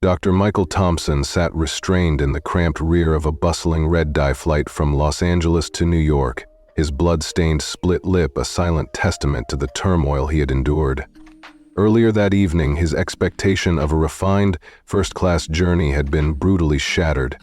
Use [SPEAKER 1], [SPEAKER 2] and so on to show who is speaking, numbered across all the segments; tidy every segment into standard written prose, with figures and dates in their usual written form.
[SPEAKER 1] Dr. Michael Thompson sat restrained in the cramped rear of a bustling red-dye flight from Los Angeles to New York, his blood-stained split lip a silent testament to the turmoil he had endured. Earlier that evening, his expectation of a refined, first-class journey had been brutally shattered.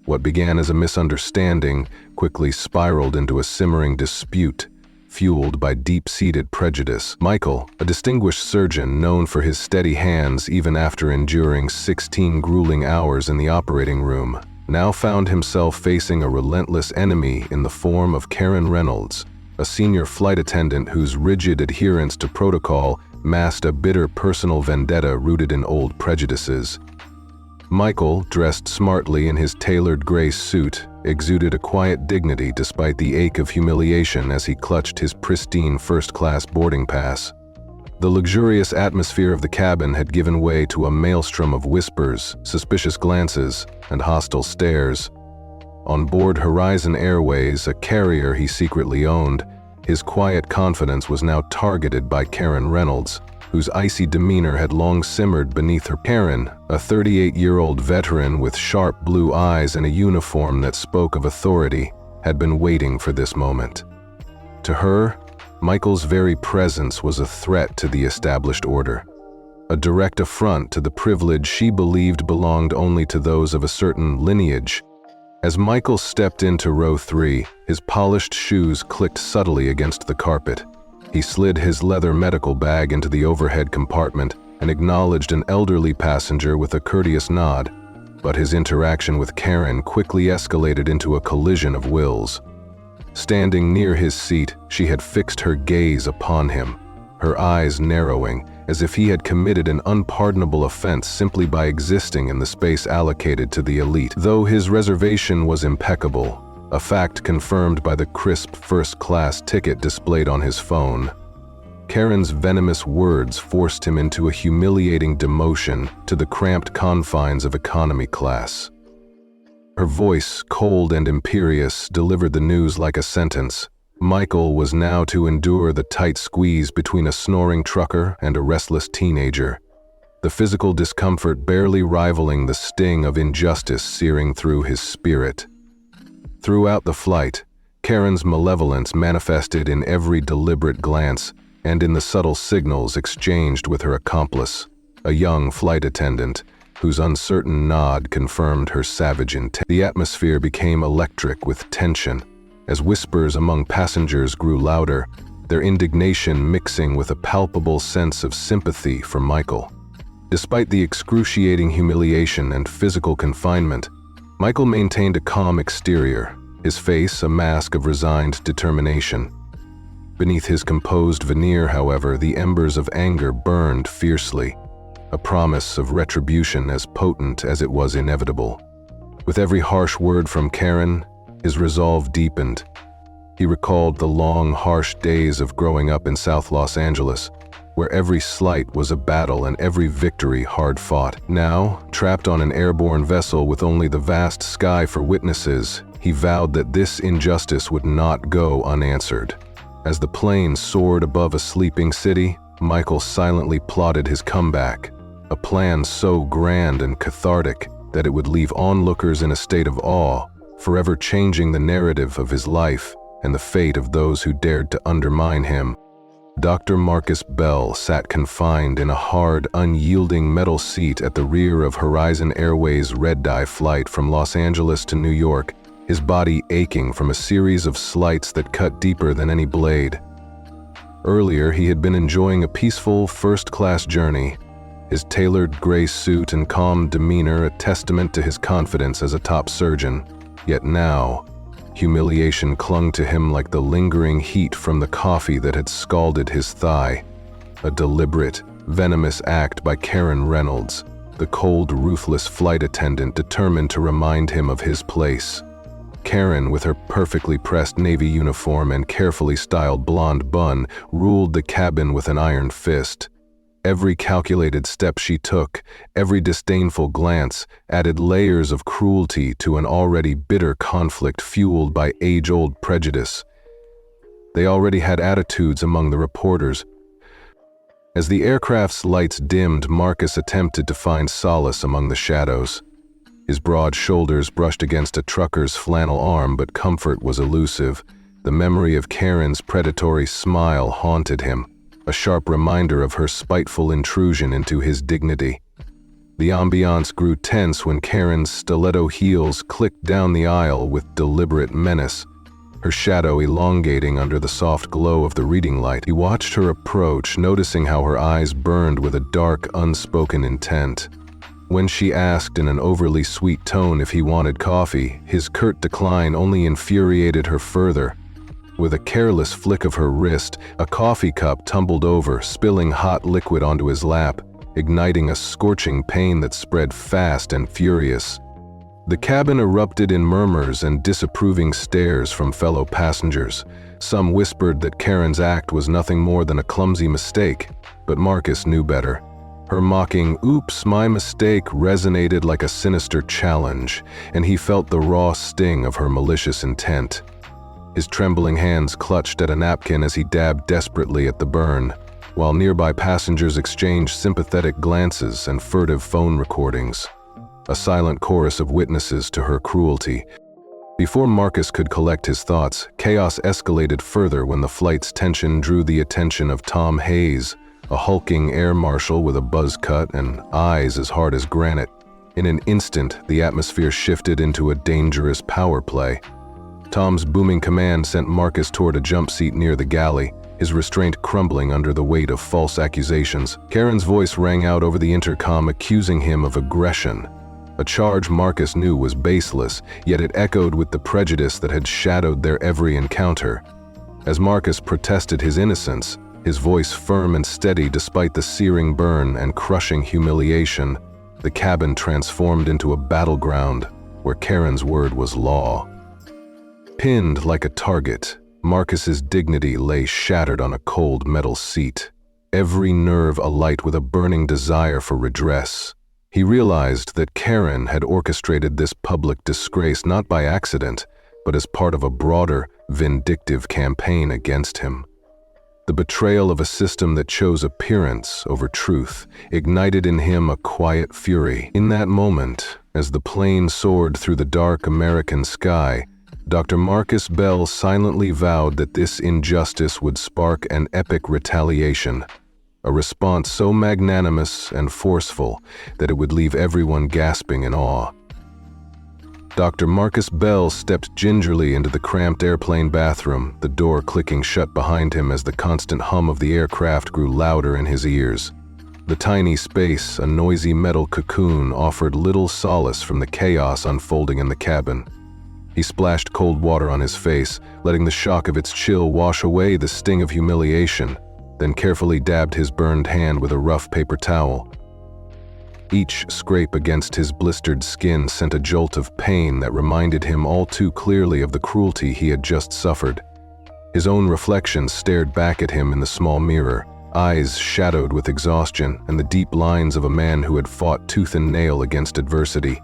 [SPEAKER 1] What began as a misunderstanding quickly spiraled into a simmering dispute, fueled by deep-seated prejudice. Michael, a distinguished surgeon known for his steady hands even after enduring 16 grueling hours in the operating room, now found himself facing a relentless enemy in the form of Karen Reynolds, a senior flight attendant whose rigid adherence to protocol masked a bitter personal vendetta rooted in old prejudices. Michael, dressed smartly in his tailored gray suit, exuded a quiet dignity despite the ache of humiliation as he clutched his pristine first-class boarding pass. The luxurious atmosphere of the cabin had given way to a maelstrom of whispers, suspicious glances, and hostile stares. On board Horizon Airways, a carrier he secretly owned, his quiet confidence was now targeted by Karen Reynolds, whose icy demeanor had long simmered beneath her. Karen, a 38-year-old veteran with sharp blue eyes and a uniform that spoke of authority, had been waiting for this moment. To her, Michael's very presence was a threat to the established order, a direct affront to the privilege she believed belonged only to those of a certain lineage. As Michael stepped into row 3, his polished shoes clicked subtly against the carpet. He slid his leather medical bag into the overhead compartment and acknowledged an elderly passenger with a courteous nod, but his interaction with Karen quickly escalated into a collision of wills. Standing near his seat, she had fixed her gaze upon him, her eyes narrowing, as if he had committed an unpardonable offense simply by existing in the space allocated to the elite. Though his reservation was impeccable, a fact confirmed by the crisp first-class ticket displayed on his phone, Karen's venomous words forced him into a humiliating demotion to the cramped confines of economy class. Her voice, cold and imperious, delivered the news like a sentence. Michael was now to endure the tight squeeze between a snoring trucker and a restless teenager, the physical discomfort barely rivaling the sting of injustice searing through his spirit. Throughout the flight, Karen's malevolence manifested in every deliberate glance and in the subtle signals exchanged with her accomplice, a young flight attendant, whose uncertain nod confirmed her savage intent. The atmosphere became electric with tension, as whispers among passengers grew louder, their indignation mixing with a palpable sense of sympathy for Michael. Despite the excruciating humiliation and physical confinement, Michael maintained a calm exterior, his face a mask of resigned determination. Beneath his composed veneer, however, the embers of anger burned fiercely, a promise of retribution as potent as it was inevitable. With every harsh word from Karen, his resolve deepened. He recalled the long, harsh days of growing up in South Los Angeles, where every slight was a battle and every victory hard-fought. Now, trapped on an airborne vessel with only the vast sky for witnesses, he vowed that this injustice would not go unanswered. As the plane soared above a sleeping city, Michael silently plotted his comeback, a plan so grand and cathartic that it would leave onlookers in a state of awe, forever changing the narrative of his life and the fate of those who dared to undermine him. Dr. Marcus Bell sat confined in a hard, unyielding metal seat at the rear of Horizon Airways' red-dye flight from Los Angeles to New York, his body aching from a series of slights that cut deeper than any blade. Earlier, he had been enjoying a peaceful, first-class journey, his tailored gray suit and calm demeanor a testament to his confidence as a top surgeon. Yet now, humiliation clung to him like the lingering heat from the coffee that had scalded his thigh. A deliberate, venomous act by Karen Reynolds, the cold, ruthless flight attendant determined to remind him of his place. Karen, with her perfectly pressed Navy uniform and carefully styled blonde bun, ruled the cabin with an iron fist. Every calculated step she took, every disdainful glance, added layers of cruelty to an already bitter conflict fueled by age-old prejudice. They already had attitudes among the reporters, As the aircraft's lights dimmed, Marcus attempted to find solace among the shadows. His broad shoulders brushed against a trucker's flannel arm, but comfort was elusive. The memory of Karen's predatory smile haunted him, a sharp reminder of her spiteful intrusion into his dignity. The ambiance grew tense when Karen's stiletto heels clicked down the aisle with deliberate menace, her shadow elongating under the soft glow of the reading light. He watched her approach, noticing how her eyes burned with a dark, unspoken intent. When she asked in an overly sweet tone if he wanted coffee, his curt decline only infuriated her further. With a careless flick of her wrist, a coffee cup tumbled over, spilling hot liquid onto his lap, igniting a scorching pain that spread fast and furious. The cabin erupted in murmurs and disapproving stares from fellow passengers. Some whispered that Karen's act was nothing more than a clumsy mistake, but Marcus knew better. Her mocking, "Oops, my mistake," resonated like a sinister challenge, and he felt the raw sting of her malicious intent. His trembling hands clutched at a napkin as he dabbed desperately at the burn, while nearby passengers exchanged sympathetic glances and furtive phone recordings. A silent chorus of witnesses to her cruelty. Before Marcus could collect his thoughts, chaos escalated further when the flight's tension drew the attention of Tom Hayes, a hulking air marshal with a buzz cut and eyes as hard as granite. In an instant, the atmosphere shifted into a dangerous power play. Tom's booming command sent Marcus toward a jump seat near the galley, his restraint crumbling under the weight of false accusations. Karen's voice rang out over the intercom, accusing him of aggression. A charge Marcus knew was baseless, yet it echoed with the prejudice that had shadowed their every encounter. As Marcus protested his innocence, his voice firm and steady despite the searing burn and crushing humiliation, the cabin transformed into a battleground where Karen's word was law. Pinned like a target, Marcus's dignity lay shattered on a cold metal seat, every nerve alight with a burning desire for redress. He realized that Karen had orchestrated this public disgrace not by accident, but as part of a broader, vindictive campaign against him. The betrayal of a system that chose appearance over truth ignited in him a quiet fury. In that moment, as the plane soared through the dark American sky, Dr. Marcus Bell silently vowed that this injustice would spark an epic retaliation, a response so magnanimous and forceful that it would leave everyone gasping in awe. Dr. Marcus Bell stepped gingerly into the cramped airplane bathroom, the door clicking shut behind him as the constant hum of the aircraft grew louder in his ears. The tiny space, a noisy metal cocoon, offered little solace from the chaos unfolding in the cabin. He splashed cold water on his face, letting the shock of its chill wash away the sting of humiliation, then carefully dabbed his burned hand with a rough paper towel. Each scrape against his blistered skin sent a jolt of pain that reminded him all too clearly of the cruelty he had just suffered. His own reflection stared back at him in the small mirror, eyes shadowed with exhaustion and the deep lines of a man who had fought tooth and nail against adversity.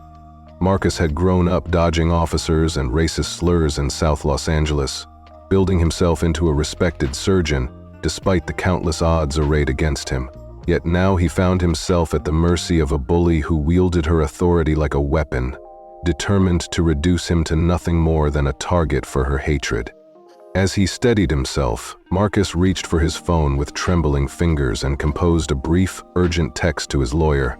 [SPEAKER 1] Marcus had grown up dodging officers and racist slurs in South Los Angeles, building himself into a respected surgeon despite the countless odds arrayed against him. Yet now he found himself at the mercy of a bully who wielded her authority like a weapon, determined to reduce him to nothing more than a target for her hatred. As he steadied himself, Marcus reached for his phone with trembling fingers and composed a brief, urgent text to his lawyer.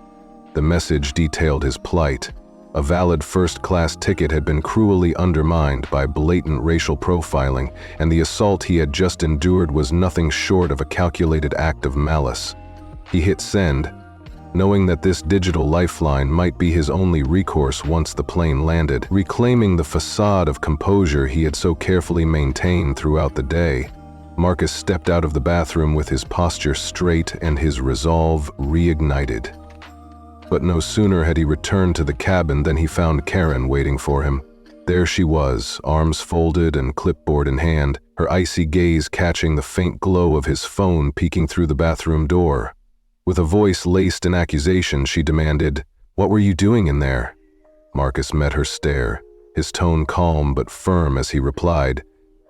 [SPEAKER 1] The message detailed his plight. A valid first-class ticket had been cruelly undermined by blatant racial profiling, and the assault he had just endured was nothing short of a calculated act of malice. He hit send, knowing that this digital lifeline might be his only recourse once the plane landed. Reclaiming the facade of composure he had so carefully maintained throughout the day, Marcus stepped out of the bathroom with his posture straight and his resolve reignited. But no sooner had he returned to the cabin than he found Karen waiting for him. There she was, arms folded and clipboard in hand, her icy gaze catching the faint glow of his phone peeking through the bathroom door. With a voice laced in accusation, she demanded, "What were you doing in there?" Marcus met her stare, his tone calm but firm as he replied,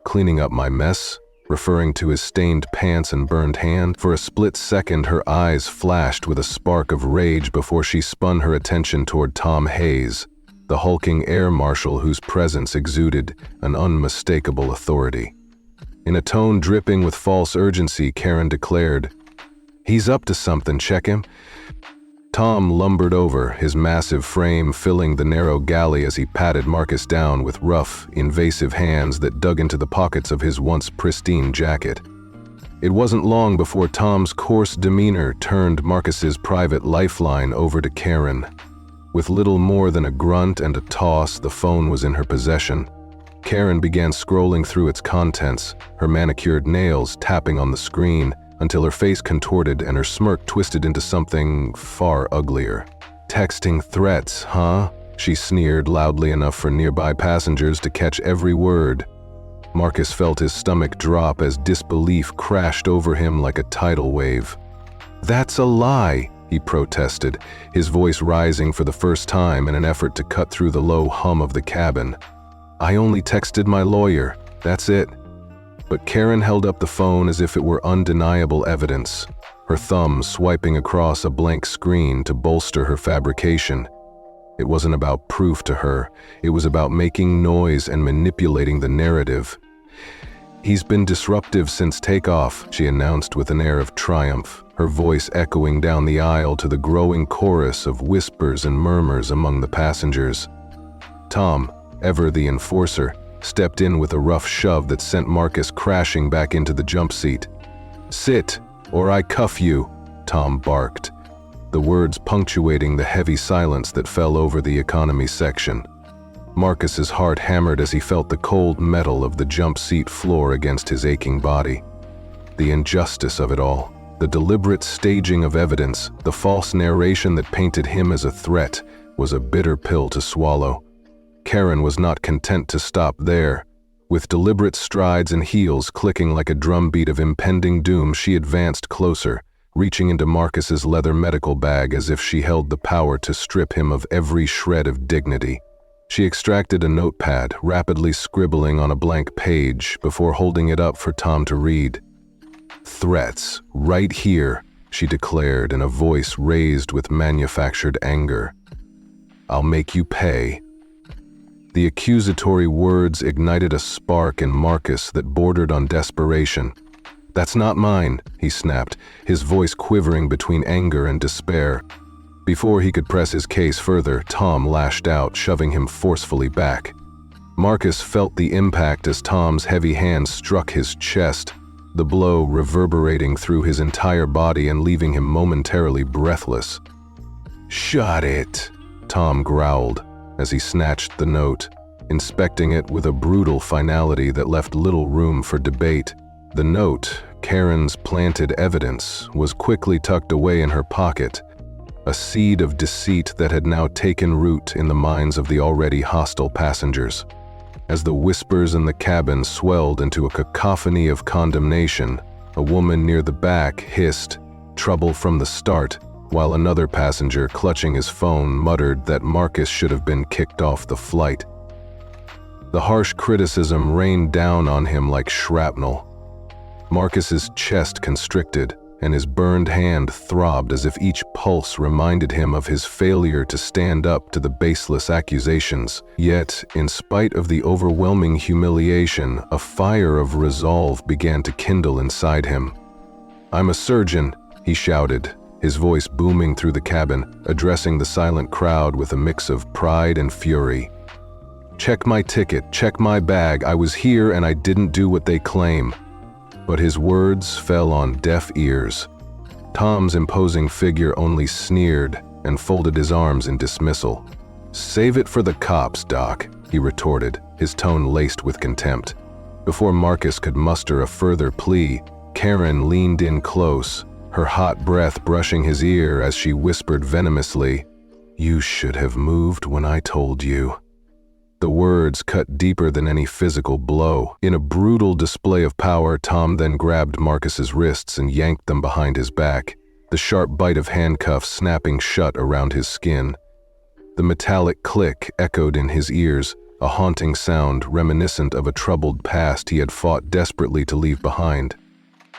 [SPEAKER 1] "Cleaning up my mess." referring to his stained pants and burned hand. For a split second, her eyes flashed with a spark of rage before she spun her attention toward Tom Hayes, the hulking air marshal whose presence exuded an unmistakable authority. In a tone dripping with false urgency, Karen declared, "He's up to something, check him." Tom lumbered over, his massive frame filling the narrow galley as he patted Marcus down with rough, invasive hands that dug into the pockets of his once pristine jacket. It wasn't long before Tom's coarse demeanor turned Marcus's private lifeline over to Karen. With little more than a grunt and a toss, the phone was in her possession. Karen began scrolling through its contents, her manicured nails tapping on the screen, until her face contorted and her smirk twisted into something far uglier. "Texting threats, huh?" she sneered loudly enough for nearby passengers to catch every word. Marcus felt his stomach drop as disbelief crashed over him like a tidal wave. "That's a lie," he protested, his voice rising for the first time in an effort to cut through the low hum of the cabin. "I only texted my lawyer, that's it." But Karen held up the phone as if it were undeniable evidence, her thumb swiping across a blank screen to bolster her fabrication. It wasn't about proof to her, it was about making noise and manipulating the narrative. "He's been disruptive since Takeoff," she announced with an air of triumph, her voice echoing down the aisle to the growing chorus of whispers and murmurs among the passengers. Tom, ever the enforcer, stepped in with a rough shove that sent Marcus crashing back into the jump seat. "Sit, or I cuff you," Tom barked, the words punctuating the heavy silence that fell over the economy section. Marcus's heart hammered as he felt the cold metal of the jump seat floor against his aching body. The injustice of it all, the deliberate staging of evidence, the false narration that painted him as a threat, was a bitter pill to swallow. Karen was not content to stop there. With deliberate strides and heels clicking like a drumbeat of impending doom, she advanced closer, reaching into Marcus's leather medical bag as if she held the power to strip him of every shred of dignity. She extracted a notepad, rapidly scribbling on a blank page before holding it up for Tom to read. "Threats, right here," she declared in a voice raised with manufactured anger. "I'll make you pay." The accusatory words ignited a spark in Marcus that bordered on desperation. "That's not mine," he snapped, his voice quivering between anger and despair. Before he could press his case further, Tom lashed out, shoving him forcefully back. Marcus felt the impact as Tom's heavy hand struck his chest, the blow reverberating through his entire body and leaving him momentarily breathless. "Shut it," Tom growled as he snatched the note, inspecting it with a brutal finality that left little room for debate. The note, Karen's planted evidence, was quickly tucked away in her pocket, a seed of deceit that had now taken root in the minds of the already hostile passengers. As the whispers in the cabin swelled into a cacophony of condemnation, a woman near the back hissed, "Trouble from the start," while another passenger clutching his phone muttered that Marcus should have been kicked off the flight. The harsh criticism rained down on him like shrapnel. Marcus's chest constricted, and his burned hand throbbed as if each pulse reminded him of his failure to stand up to the baseless accusations. Yet, in spite of the overwhelming humiliation, a fire of resolve began to kindle inside him. "I'm a surgeon," he shouted, his voice booming through the cabin, addressing the silent crowd with a mix of pride and fury. "Check my ticket, check my bag, I was here and I didn't do what they claim." But his words fell on deaf ears. Tom's imposing figure only sneered and folded his arms in dismissal. "Save it for the cops, Doc," he retorted, his tone laced with contempt. Before Marcus could muster a further plea, Karen leaned in close, her hot breath brushing his ear as she whispered venomously, "You should have moved when I told you." The words cut deeper than any physical blow. In a brutal display of power, Tom then grabbed Marcus's wrists and yanked them behind his back, the sharp bite of handcuffs snapping shut around his skin. The metallic click echoed in his ears, a haunting sound reminiscent of a troubled past he had fought desperately to leave behind.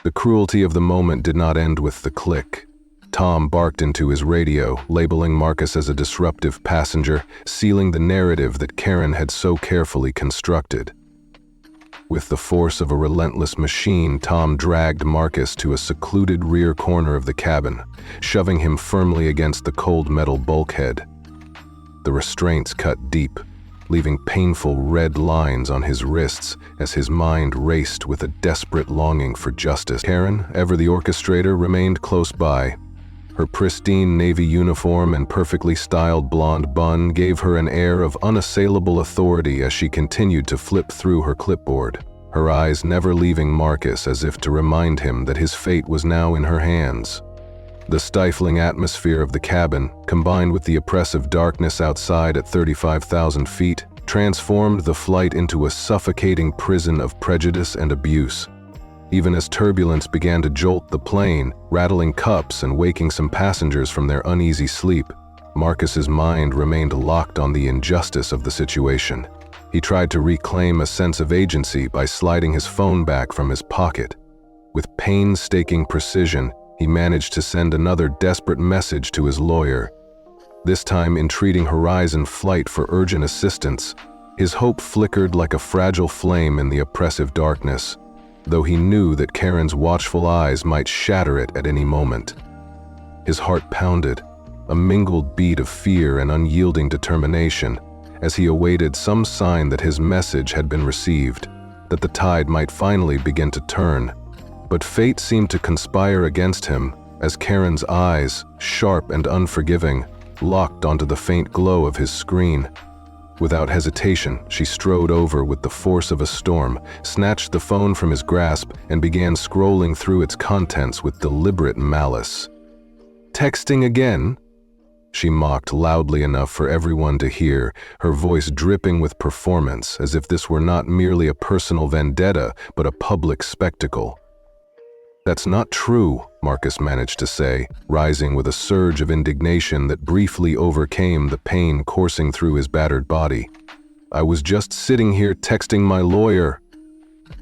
[SPEAKER 1] The cruelty of the moment did not end with the click. Tom barked into his radio, labeling Marcus as a disruptive passenger, sealing the narrative that Karen had so carefully constructed. With the force of a relentless machine, Tom dragged Marcus to a secluded rear corner of the cabin, shoving him firmly against the cold metal bulkhead. The restraints cut deep, leaving painful red lines on his wrists as his mind raced with a desperate longing for justice. Karen, ever the orchestrator, remained close by. Her pristine navy uniform and perfectly styled blonde bun gave her an air of unassailable authority as she continued to flip through her clipboard, her eyes never leaving Marcus as if to remind him that his fate was now in her hands. The stifling atmosphere of the cabin, combined with the oppressive darkness outside at 35,000 feet, transformed the flight into a suffocating prison of prejudice and abuse. Even as turbulence began to jolt the plane, rattling cups and waking some passengers from their uneasy sleep, Marcus's mind remained locked on the injustice of the situation. He tried to reclaim a sense of agency by sliding his phone back from his pocket. With painstaking precision, he managed to send another desperate message to his lawyer. This time entreating Horizon Flight for urgent assistance, his hope flickered like a fragile flame in the oppressive darkness, though he knew that Karen's watchful eyes might shatter it at any moment. His heart pounded, a mingled beat of fear and unyielding determination, as he awaited some sign that his message had been received, that the tide might finally begin to turn. But fate seemed to conspire against him as Karen's eyes, sharp and unforgiving, locked onto the faint glow of his screen. Without hesitation, she strode over with the force of a storm, snatched the phone from his grasp, and began scrolling through its contents with deliberate malice. "Texting again?" She mocked loudly enough for everyone to hear, her voice dripping with performance, as if this were not merely a personal vendetta, but a public spectacle. "That's not true," Marcus managed to say, rising with a surge of indignation that briefly overcame the pain coursing through his battered body. "I was just sitting here texting my lawyer."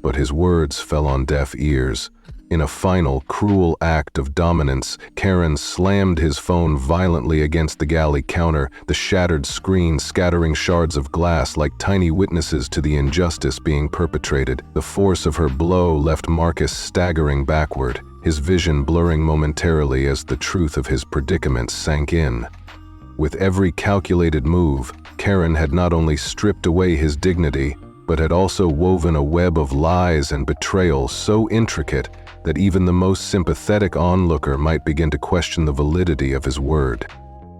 [SPEAKER 1] But his words fell on deaf ears. In a final, cruel act of dominance, Karen slammed his phone violently against the galley counter, the shattered screen scattering shards of glass like tiny witnesses to the injustice being perpetrated. The force of her blow left Marcus staggering backward, his vision blurring momentarily as the truth of his predicament sank in. With every calculated move, Karen had not only stripped away his dignity, but had also woven a web of lies and betrayal so intricate that even the most sympathetic onlooker might begin to question the validity of his word.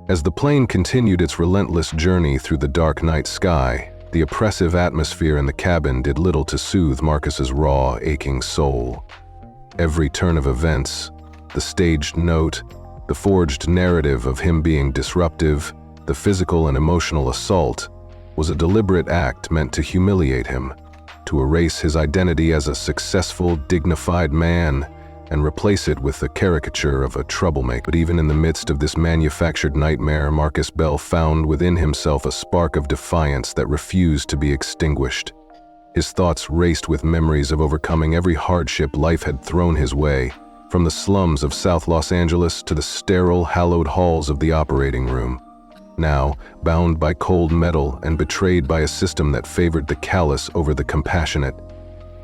[SPEAKER 1] As the plane continued its relentless journey through the dark night sky, the oppressive atmosphere in the cabin did little to soothe Marcus's raw, aching soul. Every turn of events, the staged note, the forged narrative of him being disruptive, the physical and emotional assault, was a deliberate act meant to humiliate him, to erase his identity as a successful, dignified man and replace it with the caricature of a troublemaker. But even in the midst of this manufactured nightmare, Marcus Bell found within himself a spark of defiance that refused to be extinguished. His thoughts raced with memories of overcoming every hardship life had thrown his way, from the slums of South Los Angeles to the sterile, hallowed halls of the operating room. Now, bound by cold metal and betrayed by a system that favored the callous over the compassionate,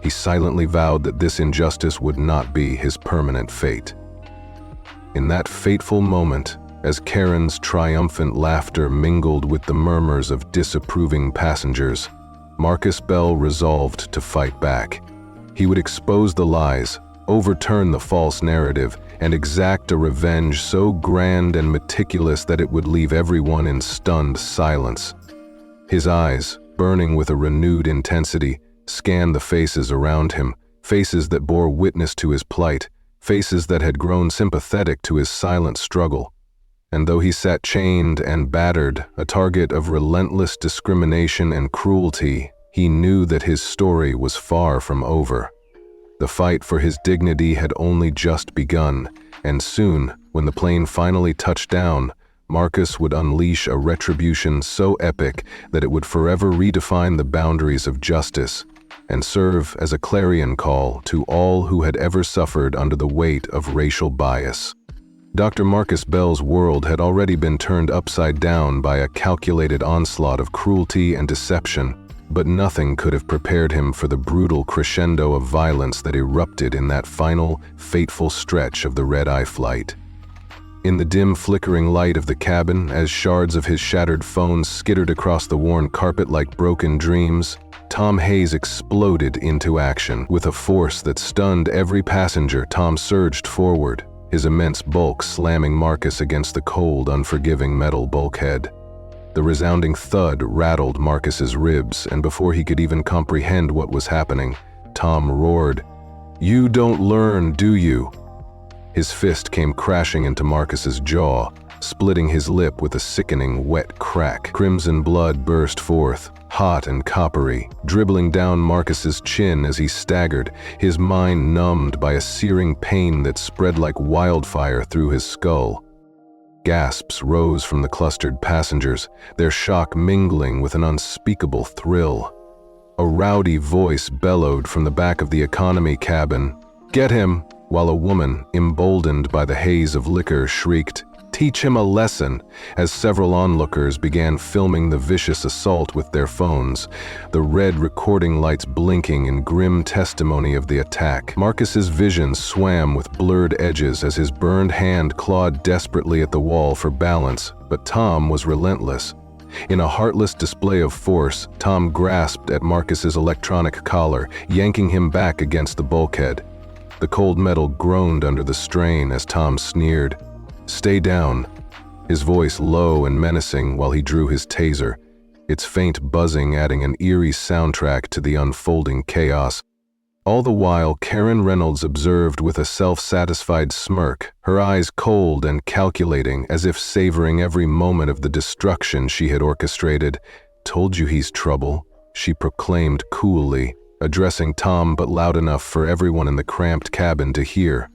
[SPEAKER 1] he silently vowed that this injustice would not be his permanent fate. In that fateful moment, as Karen's triumphant laughter mingled with the murmurs of disapproving passengers, Marcus Bell resolved to fight back. He would expose the lies, overturn the false narrative, and exact a revenge so grand and meticulous that it would leave everyone in stunned silence. His eyes, burning with a renewed intensity, scanned the faces around him, faces that bore witness to his plight, faces that had grown sympathetic to his silent struggle. And though he sat chained and battered, a target of relentless discrimination and cruelty, he knew that his story was far from over. The fight for his dignity had only just begun, and soon, when the plane finally touched down, Marcus would unleash a retribution so epic that it would forever redefine the boundaries of justice and serve as a clarion call to all who had ever suffered under the weight of racial bias. Dr. Marcus Bell's world had already been turned upside down by a calculated onslaught of cruelty and deception, but nothing could have prepared him for the brutal crescendo of violence that erupted in that final, fateful stretch of the red-eye flight. In the dim, flickering light of the cabin, as shards of his shattered phone skittered across the worn carpet like broken dreams, Tom Hayes exploded into action. With a force that stunned every passenger, Tom surged forward, his immense bulk slamming Marcus against the cold, unforgiving metal bulkhead. The resounding thud rattled Marcus's ribs, and before he could even comprehend what was happening, Tom roared, "You don't learn, do you?" His fist came crashing into Marcus's jaw, splitting his lip with a sickening, wet crack. Crimson blood burst forth, hot and coppery, dribbling down Marcus's chin as he staggered, his mind numbed by a searing pain that spread like wildfire through his skull. Gasps rose from the clustered passengers, their shock mingling with an unspeakable thrill. A rowdy voice bellowed from the back of the economy cabin, "Get him!" while a woman, emboldened by the haze of liquor, shrieked, "Teach him a lesson," as several onlookers began filming the vicious assault with their phones, the red recording lights blinking in grim testimony of the attack. Marcus's vision swam with blurred edges as his burned hand clawed desperately at the wall for balance, but Tom was relentless. In a heartless display of force, Tom grasped at Marcus's electronic collar, yanking him back against the bulkhead. The cold metal groaned under the strain as Tom sneered, "Stay down," his voice low and menacing while he drew his taser, its faint buzzing adding an eerie soundtrack to the unfolding chaos. All the while, Karen Reynolds observed with a self-satisfied smirk, her eyes cold and calculating as if savoring every moment of the destruction she had orchestrated. "Told you he's trouble," she proclaimed coolly, addressing Tom but loud enough for everyone in the cramped cabin to hear.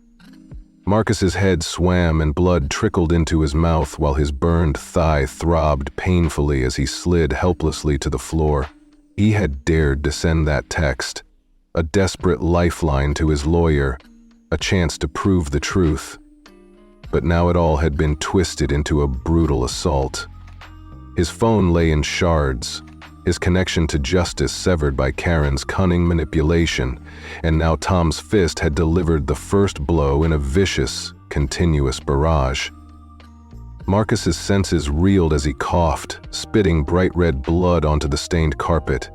[SPEAKER 1] Marcus's head swam and blood trickled into his mouth while his burned thigh throbbed painfully as he slid helplessly to the floor. He had dared to send that text, a desperate lifeline to his lawyer, a chance to prove the truth. But now it all had been twisted into a brutal assault. His phone lay in shards, his connection to justice severed by Karen's cunning manipulation, and now Tom's fist had delivered the first blow in a vicious, continuous barrage. Marcus's senses reeled as he coughed, spitting bright red blood onto the stained carpet.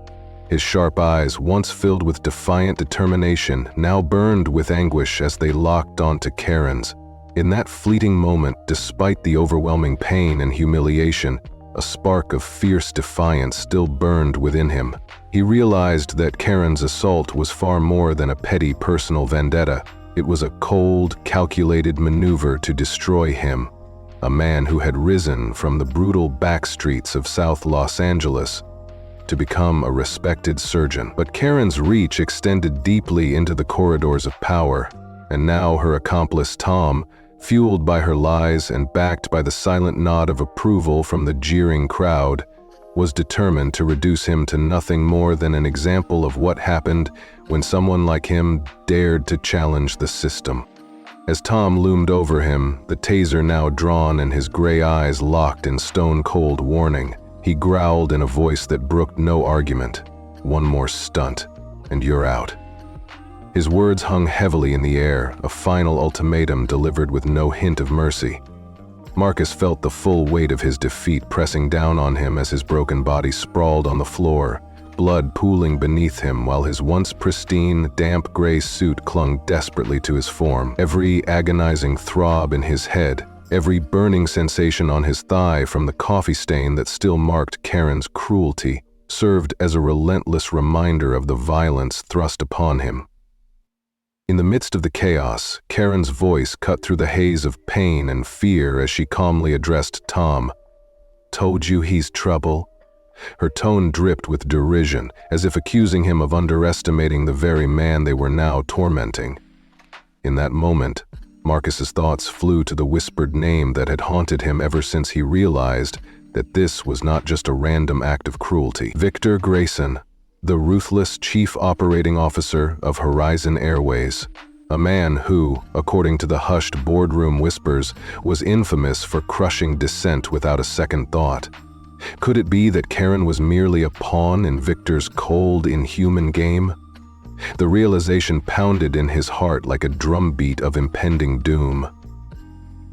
[SPEAKER 1] His sharp eyes, once filled with defiant determination, now burned with anguish as they locked onto Karen's. In that fleeting moment, despite the overwhelming pain and humiliation, a spark of fierce defiance still burned within him. He realized that Karen's assault was far more than a petty personal vendetta. It was a cold, calculated maneuver to destroy him, a man who had risen from the brutal backstreets of South Los Angeles to become a respected surgeon. But Karen's reach extended deeply into the corridors of power, and now her accomplice Tom, fueled by her lies and backed by the silent nod of approval from the jeering crowd, was determined to reduce him to nothing more than an example of what happened when someone like him dared to challenge the system. As Tom loomed over him, the taser now drawn and his gray eyes locked in stone-cold warning, he growled in a voice that brooked no argument, "One more stunt, and you're out." His words hung heavily in the air, a final ultimatum delivered with no hint of mercy. Marcus felt the full weight of his defeat pressing down on him as his broken body sprawled on the floor, blood pooling beneath him while his once pristine, damp gray suit clung desperately to his form. Every agonizing throb in his head, every burning sensation on his thigh from the coffee stain that still marked Karen's cruelty, served as a relentless reminder of the violence thrust upon him. In the midst of the chaos, Karen's voice cut through the haze of pain and fear as she calmly addressed Tom. "Told you he's trouble?" Her tone dripped with derision, as if accusing him of underestimating the very man they were now tormenting. In that moment, Marcus's thoughts flew to the whispered name that had haunted him ever since he realized that this was not just a random act of cruelty. Victor Grayson, the ruthless chief operating officer of Horizon Airways, a man who, according to the hushed boardroom whispers, was infamous for crushing dissent without a second thought. Could it be that Karen was merely a pawn in Victor's cold, inhuman game? The realization pounded in his heart like a drumbeat of impending doom.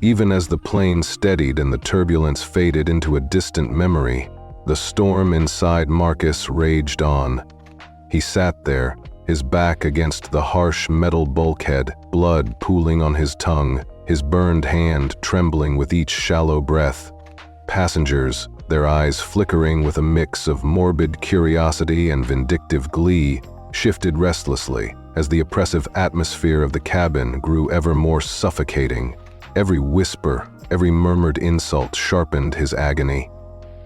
[SPEAKER 1] Even as the plane steadied and the turbulence faded into a distant memory, the storm inside Marcus raged on. He sat there, his back against the harsh metal bulkhead, blood pooling on his tongue, his burned hand trembling with each shallow breath. Passengers, their eyes flickering with a mix of morbid curiosity and vindictive glee, shifted restlessly as the oppressive atmosphere of the cabin grew ever more suffocating. Every whisper, every murmured insult sharpened his agony.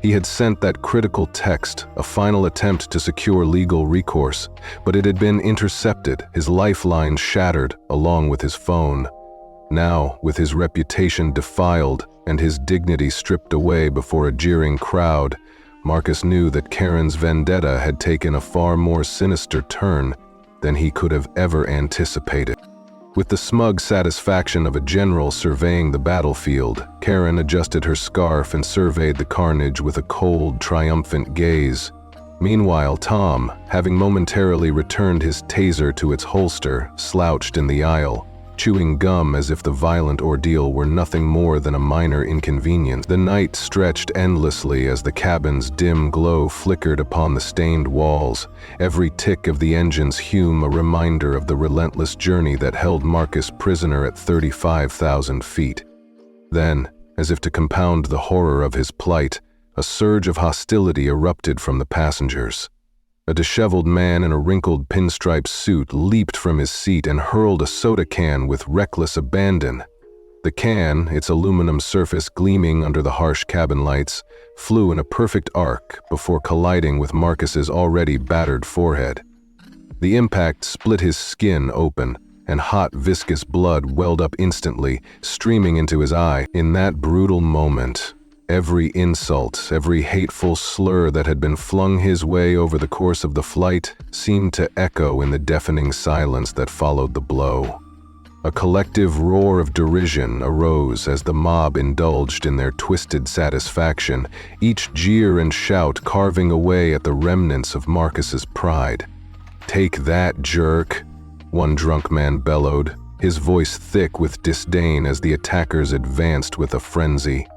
[SPEAKER 1] He had sent that critical text, a final attempt to secure legal recourse, but it had been intercepted, his lifeline shattered along with his phone. Now, with his reputation defiled and his dignity stripped away before a jeering crowd, Marcus knew that Karen's vendetta had taken a far more sinister turn than he could have ever anticipated. With the smug satisfaction of a general surveying the battlefield, Karen adjusted her scarf and surveyed the carnage with a cold, triumphant gaze. Meanwhile, Tom, having momentarily returned his taser to its holster, slouched in the aisle, chewing gum as if the violent ordeal were nothing more than a minor inconvenience. The night stretched endlessly as the cabin's dim glow flickered upon the stained walls, every tick of the engine's hum a reminder of the relentless journey that held Marcus prisoner at 35,000 feet. Then, as if to compound the horror of his plight, a surge of hostility erupted from the passengers. A disheveled man in a wrinkled pinstripe suit leaped from his seat and hurled a soda can with reckless abandon. The can, its aluminum surface gleaming under the harsh cabin lights, flew in a perfect arc before colliding with Marcus's already battered forehead. The impact split his skin open, and hot, viscous blood welled up instantly, streaming into his eye. In that brutal moment, every insult, every hateful slur that had been flung his way over the course of the flight seemed to echo in the deafening silence that followed the blow. A collective roar of derision arose as the mob indulged in their twisted satisfaction, each jeer and shout carving away at the remnants of Marcus's pride. "Take that, jerk," one drunk man bellowed, his voice thick with disdain as the attackers advanced with a frenzy.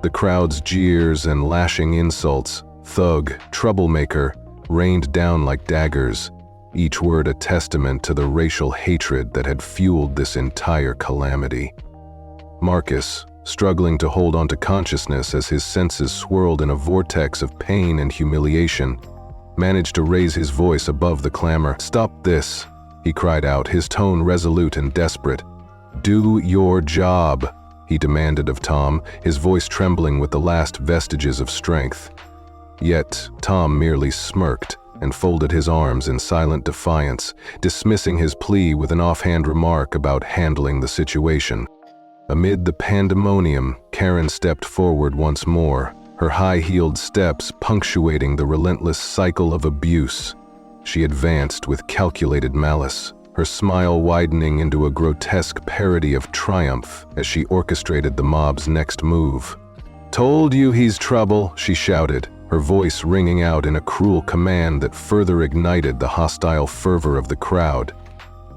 [SPEAKER 1] The crowd's jeers and lashing insults, thug, troublemaker, rained down like daggers, each word a testament to the racial hatred that had fueled this entire calamity. Marcus, struggling to hold on to consciousness as his senses swirled in a vortex of pain and humiliation, managed to raise his voice above the clamor. "Stop this," he cried out, his tone resolute and desperate. "Do your job," he demanded of Tom, his voice trembling with the last vestiges of strength. Yet Tom merely smirked and folded his arms in silent defiance, dismissing his plea with an offhand remark about handling the situation. Amid the pandemonium, Karen stepped forward once more, her high-heeled steps punctuating the relentless cycle of abuse. She advanced with calculated malice, her smile widening into a grotesque parody of triumph as she orchestrated the mob's next move. "Told you he's trouble," she shouted, her voice ringing out in a cruel command that further ignited the hostile fervor of the crowd.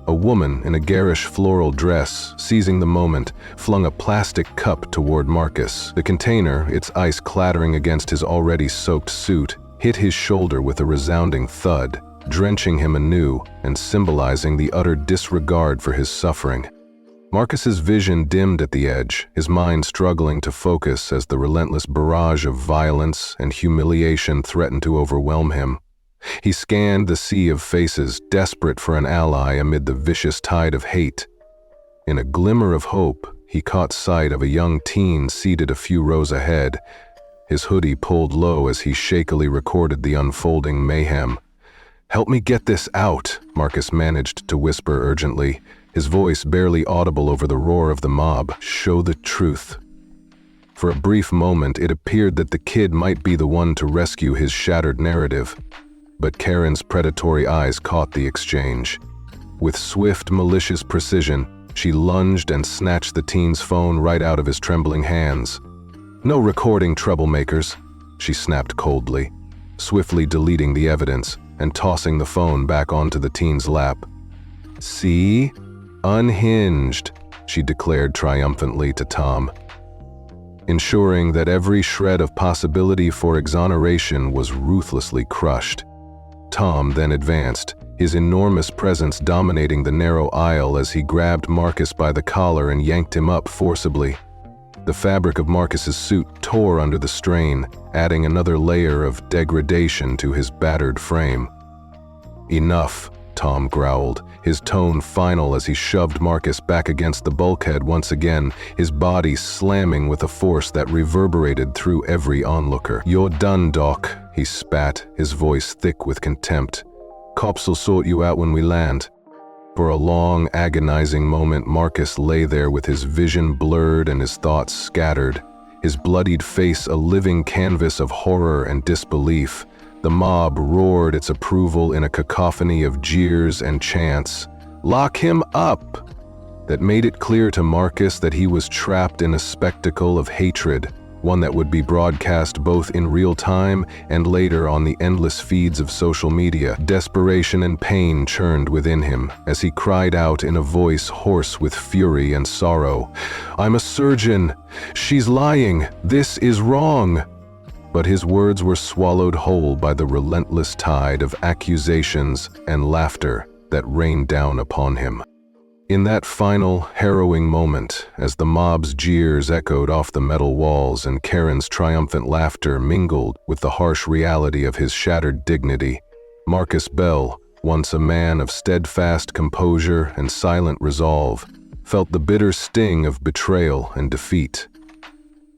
[SPEAKER 1] A woman in a garish floral dress, seizing the moment, flung a plastic cup toward Marcus. The container, its ice clattering against his already soaked suit, hit his shoulder with a resounding thud, drenching him anew and symbolizing the utter disregard for his suffering. Marcus's vision dimmed at the edge, his mind struggling to focus as the relentless barrage of violence and humiliation threatened to overwhelm him. He scanned the sea of faces, desperate for an ally amid the vicious tide of hate. In a glimmer of hope, he caught sight of a young teen seated a few rows ahead, his hoodie pulled low as he shakily recorded the unfolding mayhem. "Help me get this out," Marcus managed to whisper urgently, his voice barely audible over the roar of the mob. "Show the truth." For a brief moment, it appeared that the kid might be the one to rescue his shattered narrative. But Karen's predatory eyes caught the exchange. With swift, malicious precision, she lunged and snatched the teen's phone right out of his trembling hands. "No recording, troublemakers," she snapped coldly, swiftly deleting the evidence and tossing the phone back onto the teen's lap. "See? Unhinged," she declared triumphantly to Tom, ensuring that every shred of possibility for exoneration was ruthlessly crushed. Tom then advanced, his enormous presence dominating the narrow aisle as he grabbed Marcus by the collar and yanked him up forcibly. The fabric of Marcus's suit tore under the strain, adding another layer of degradation to his battered frame. "Enough," Tom growled, his tone final as he shoved Marcus back against the bulkhead once again, his body slamming with a force that reverberated through every onlooker. "You're done, Doc," he spat, his voice thick with contempt. "Cops'll sort you out when we land." For a long, agonizing moment, Marcus lay there with his vision blurred and his thoughts scattered, his bloodied face a living canvas of horror and disbelief. The mob roared its approval in a cacophony of jeers and chants. "Lock him up!" That made it clear to Marcus that he was trapped in a spectacle of hatred, one that would be broadcast both in real time and later on the endless feeds of social media. Desperation and pain churned within him as he cried out in a voice hoarse with fury and sorrow, "I'm a surgeon! She's lying! This is wrong!" But his words were swallowed whole by the relentless tide of accusations and laughter that rained down upon him. In that final, harrowing moment, as the mob's jeers echoed off the metal walls and Karen's triumphant laughter mingled with the harsh reality of his shattered dignity, Marcus Bell, once a man of steadfast composure and silent resolve, felt the bitter sting of betrayal and defeat.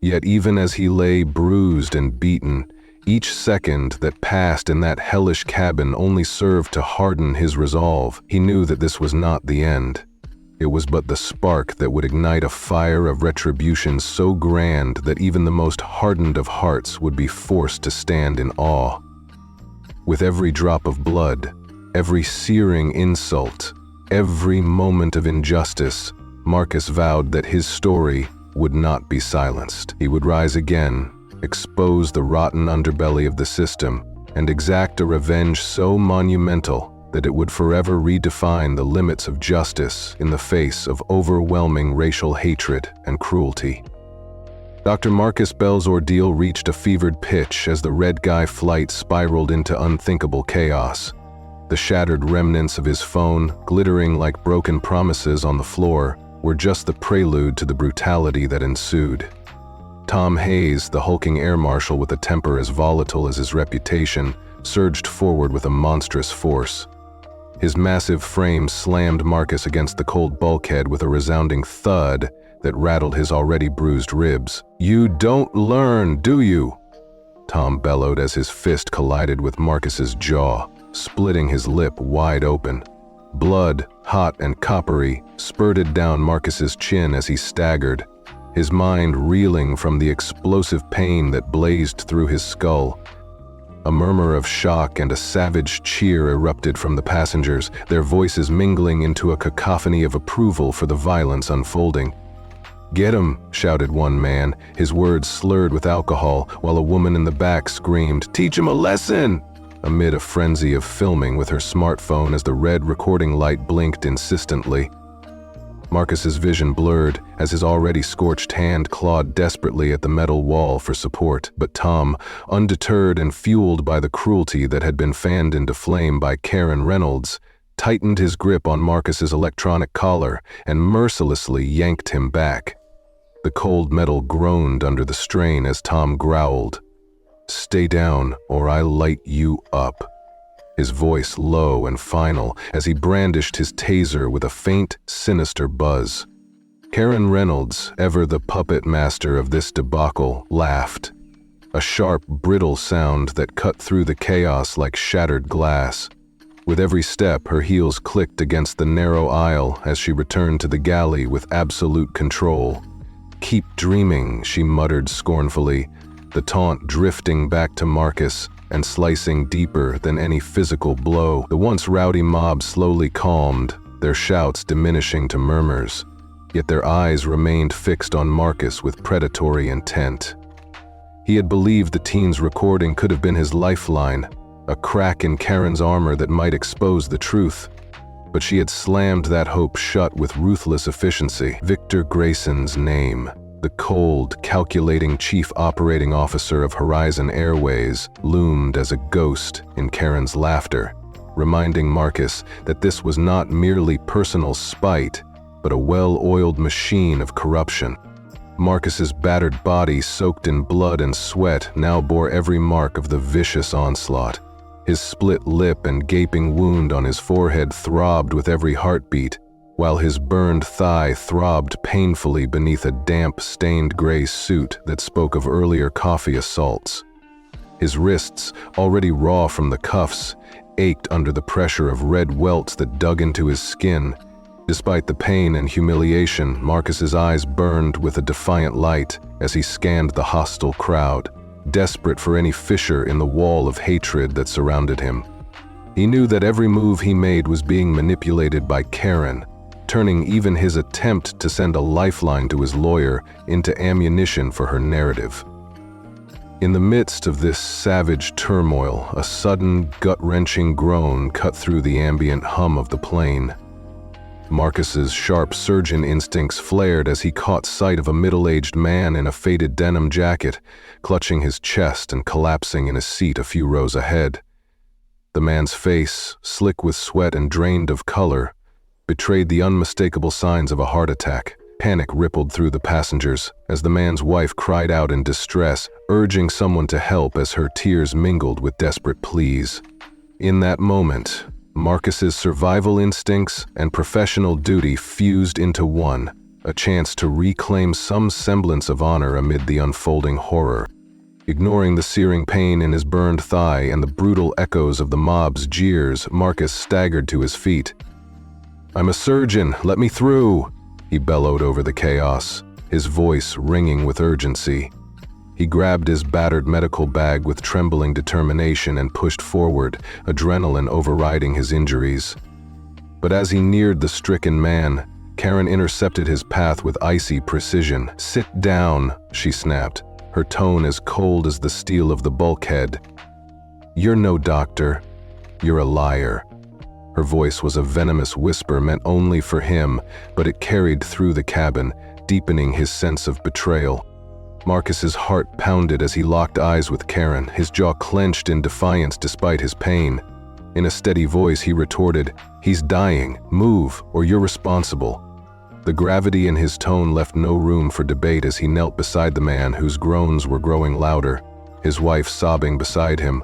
[SPEAKER 1] Yet even as he lay bruised and beaten, each second that passed in that hellish cabin only served to harden his resolve. He knew that this was not the end. It was but the spark that would ignite a fire of retribution so grand that even the most hardened of hearts would be forced to stand in awe. With every drop of blood, every searing insult, every moment of injustice, Marcus vowed that his story would not be silenced. He would rise again, expose the rotten underbelly of the system, and exact a revenge so monumental that it would forever redefine the limits of justice in the face of overwhelming racial hatred and cruelty. Dr. Marcus Bell's ordeal reached a fevered pitch as the Red Guy flight spiraled into unthinkable chaos. The shattered remnants of his phone, glittering like broken promises on the floor, were just the prelude to the brutality that ensued. Tom Hayes, the hulking air marshal with a temper as volatile as his reputation, surged forward with a monstrous force. His massive frame slammed Marcus against the cold bulkhead with a resounding thud that rattled his already bruised ribs. "You don't learn, do you?" Tom bellowed as his fist collided with Marcus's jaw, splitting his lip wide open. Blood, hot and coppery, spurted down Marcus's chin as he staggered, his mind reeling from the explosive pain that blazed through his skull. A murmur of shock and a savage cheer erupted from the passengers, their voices mingling into a cacophony of approval for the violence unfolding. "Get him!" shouted one man, his words slurred with alcohol, while a woman in the back screamed, "Teach him a lesson!" amid a frenzy of filming with her smartphone as the red recording light blinked insistently. Marcus's vision blurred as his already scorched hand clawed desperately at the metal wall for support, but Tom, undeterred and fueled by the cruelty that had been fanned into flame by Karen Reynolds, tightened his grip on Marcus's electronic collar and mercilessly yanked him back. The cold metal groaned under the strain as Tom growled, "Stay down, or I light you up," his voice low and final as he brandished his taser with a faint, sinister buzz. Karen Reynolds, ever the puppet master of this debacle, laughed, a sharp, brittle sound that cut through the chaos like shattered glass. With every step, her heels clicked against the narrow aisle as she returned to the galley with absolute control. "Keep dreaming," she muttered scornfully, the taunt drifting back to Marcus and slicing deeper than any physical blow. The once rowdy mob slowly calmed, their shouts diminishing to murmurs, yet their eyes remained fixed on Marcus with predatory intent. He had believed the teen's recording could have been his lifeline, a crack in Karen's armor that might expose the truth. But she had slammed that hope shut with ruthless efficiency. Victor Grayson's name, the cold, calculating chief operating officer of Horizon Airways, loomed as a ghost in Karen's laughter, reminding Marcus that this was not merely personal spite, but a well-oiled machine of corruption. Marcus's battered body, soaked in blood and sweat, now bore every mark of the vicious onslaught. His split lip and gaping wound on his forehead throbbed with every heartbeat, while his burned thigh throbbed painfully beneath a damp, stained gray suit that spoke of earlier coffee assaults. His wrists, already raw from the cuffs, ached under the pressure of red welts that dug into his skin. Despite the pain and humiliation, Marcus's eyes burned with a defiant light as he scanned the hostile crowd, desperate for any fissure in the wall of hatred that surrounded him. He knew that every move he made was being manipulated by Karen, turning even his attempt to send a lifeline to his lawyer into ammunition for her narrative. In the midst of this savage turmoil, a sudden, gut-wrenching groan cut through the ambient hum of the plane. Marcus's sharp surgeon instincts flared as he caught sight of a middle-aged man in a faded denim jacket, clutching his chest and collapsing in a seat a few rows ahead. The man's face, slick with sweat and drained of color, betrayed the unmistakable signs of a heart attack. Panic rippled through the passengers as the man's wife cried out in distress, urging someone to help as her tears mingled with desperate pleas. In that moment, Marcus's survival instincts and professional duty fused into one, a chance to reclaim some semblance of honor amid the unfolding horror. Ignoring the searing pain in his burned thigh and the brutal echoes of the mob's jeers, Marcus staggered to his feet. "I'm a surgeon, let me through!" he bellowed over the chaos, his voice ringing with urgency. He grabbed his battered medical bag with trembling determination and pushed forward, adrenaline overriding his injuries. But as he neared the stricken man, Karen intercepted his path with icy precision. "Sit down," she snapped, her tone as cold as the steel of the bulkhead. "You're no doctor. You're a liar." Her voice was a venomous whisper meant only for him, but it carried through the cabin, deepening his sense of betrayal. Marcus's heart pounded as he locked eyes with Karen, his jaw clenched in defiance despite his pain. In a steady voice, he retorted, "He's dying. Move, or you're responsible." The gravity in his tone left no room for debate as he knelt beside the man whose groans were growing louder, his wife sobbing beside him.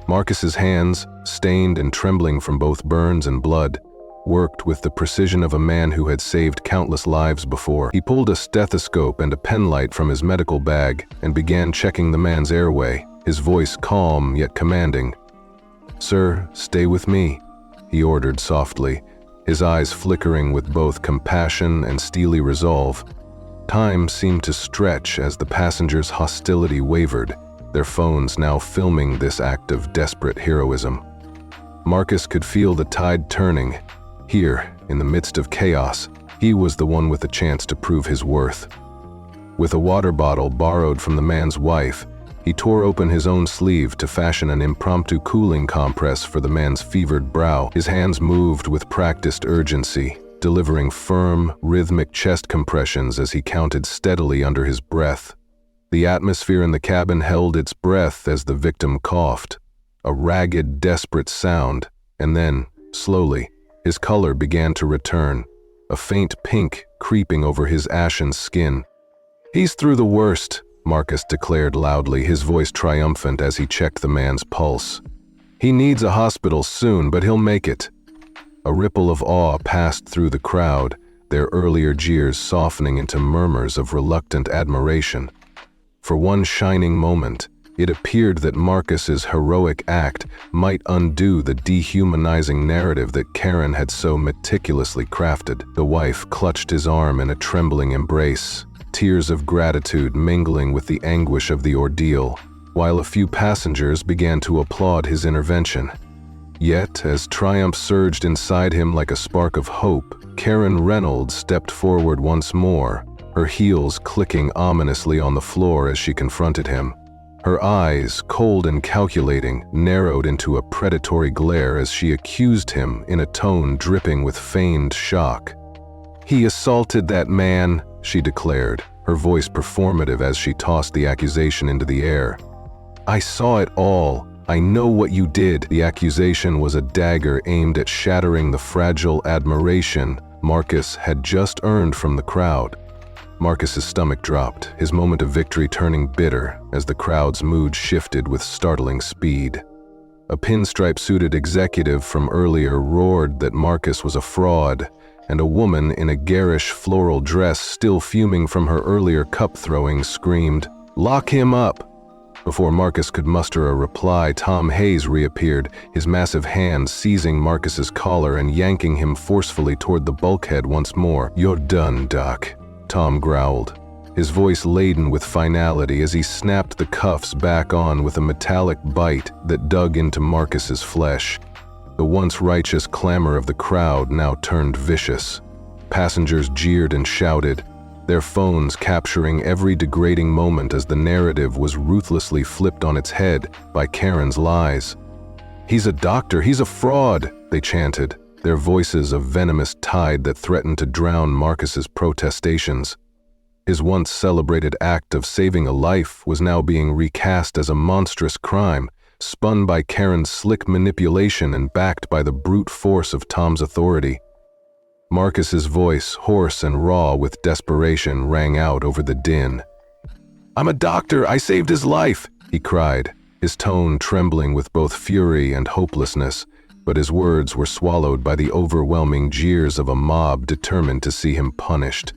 [SPEAKER 1] Marcus's hands, stained and trembling from both burns and blood, worked with the precision of a man who had saved countless lives before. He pulled a stethoscope and a penlight from his medical bag and began checking the man's airway, his voice calm yet commanding. "Sir, stay with me," he ordered softly, his eyes flickering with both compassion and steely resolve. Time seemed to stretch as the passengers' hostility wavered, their phones now filming this act of desperate heroism. Marcus could feel the tide turning. Here, in the midst of chaos, he was the one with a chance to prove his worth. With a water bottle borrowed from the man's wife, he tore open his own sleeve to fashion an impromptu cooling compress for the man's fevered brow. His hands moved with practiced urgency, delivering firm, rhythmic chest compressions as he counted steadily under his breath. The atmosphere in the cabin held its breath as the victim coughed, a ragged, desperate sound, and then, slowly, his color began to return, a faint pink creeping over his ashen skin. "He's through the worst," Marcus declared loudly, his voice triumphant as he checked the man's pulse. "He needs a hospital soon, but he'll make it." A ripple of awe passed through the crowd, their earlier jeers softening into murmurs of reluctant admiration. For one shining moment, It appeared that Marcus's heroic act might undo the dehumanizing narrative that Karen had so meticulously crafted. The wife clutched his arm in a trembling embrace, tears of gratitude mingling with the anguish of the ordeal, while a few passengers began to applaud his intervention. Yet, as triumph surged inside him like a spark of hope, Karen Reynolds stepped forward once more, her heels clicking ominously on the floor as she confronted him. Her eyes, cold and calculating, narrowed into a predatory glare as she accused him in a tone dripping with feigned shock. "He assaulted that man," she declared, her voice performative as she tossed the accusation into the air. "I saw it all. I know what you did." The accusation was a dagger aimed at shattering the fragile admiration Marcus had just earned from the crowd. Marcus's stomach dropped, his moment of victory turning bitter as the crowd's mood shifted with startling speed. A pinstripe-suited executive from earlier roared that Marcus was a fraud, and a woman in a garish floral dress still fuming from her earlier cup-throwing screamed, "Lock him up!" Before Marcus could muster a reply, Tom Hayes reappeared, his massive hand seizing Marcus's collar and yanking him forcefully toward the bulkhead once more. "You're done, Doc," Tom growled, his voice laden with finality as he snapped the cuffs back on with a metallic bite that dug into Marcus's flesh. The once righteous clamor of the crowd now turned vicious. Passengers jeered and shouted, their phones capturing every degrading moment as the narrative was ruthlessly flipped on its head by Karen's lies. "He's a doctor, he's a fraud," they chanted, their voices a venomous tide that threatened to drown Marcus's protestations. His once celebrated act of saving a life was now being recast as a monstrous crime, spun by Karen's slick manipulation and backed by the brute force of Tom's authority. Marcus's voice, hoarse and raw with desperation, rang out over the din. "I'm a doctor, I saved his life," he cried, his tone trembling with both fury and hopelessness, but his words were swallowed by the overwhelming jeers of a mob determined to see him punished.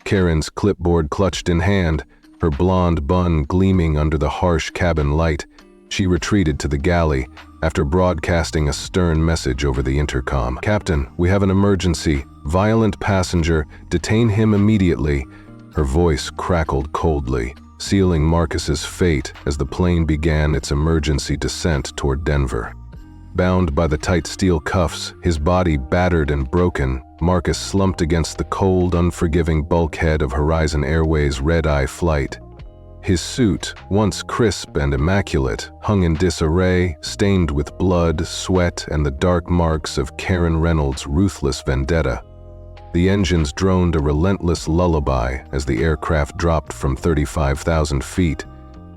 [SPEAKER 1] Karen's clipboard clutched in hand, her blonde bun gleaming under the harsh cabin light, she retreated to the galley after broadcasting a stern message over the intercom. "Captain, we have an emergency. Violent passenger. Detain him immediately." Her voice crackled coldly, sealing Marcus's fate as the plane began its emergency descent toward Denver. Bound by the tight steel cuffs, his body battered and broken, Marcus slumped against the cold, unforgiving bulkhead of Horizon Airways' red-eye flight. His suit, once crisp and immaculate, hung in disarray, stained with blood, sweat, and the dark marks of Karen Reynolds' ruthless vendetta. The engines droned a relentless lullaby as the aircraft dropped from 35,000 feet,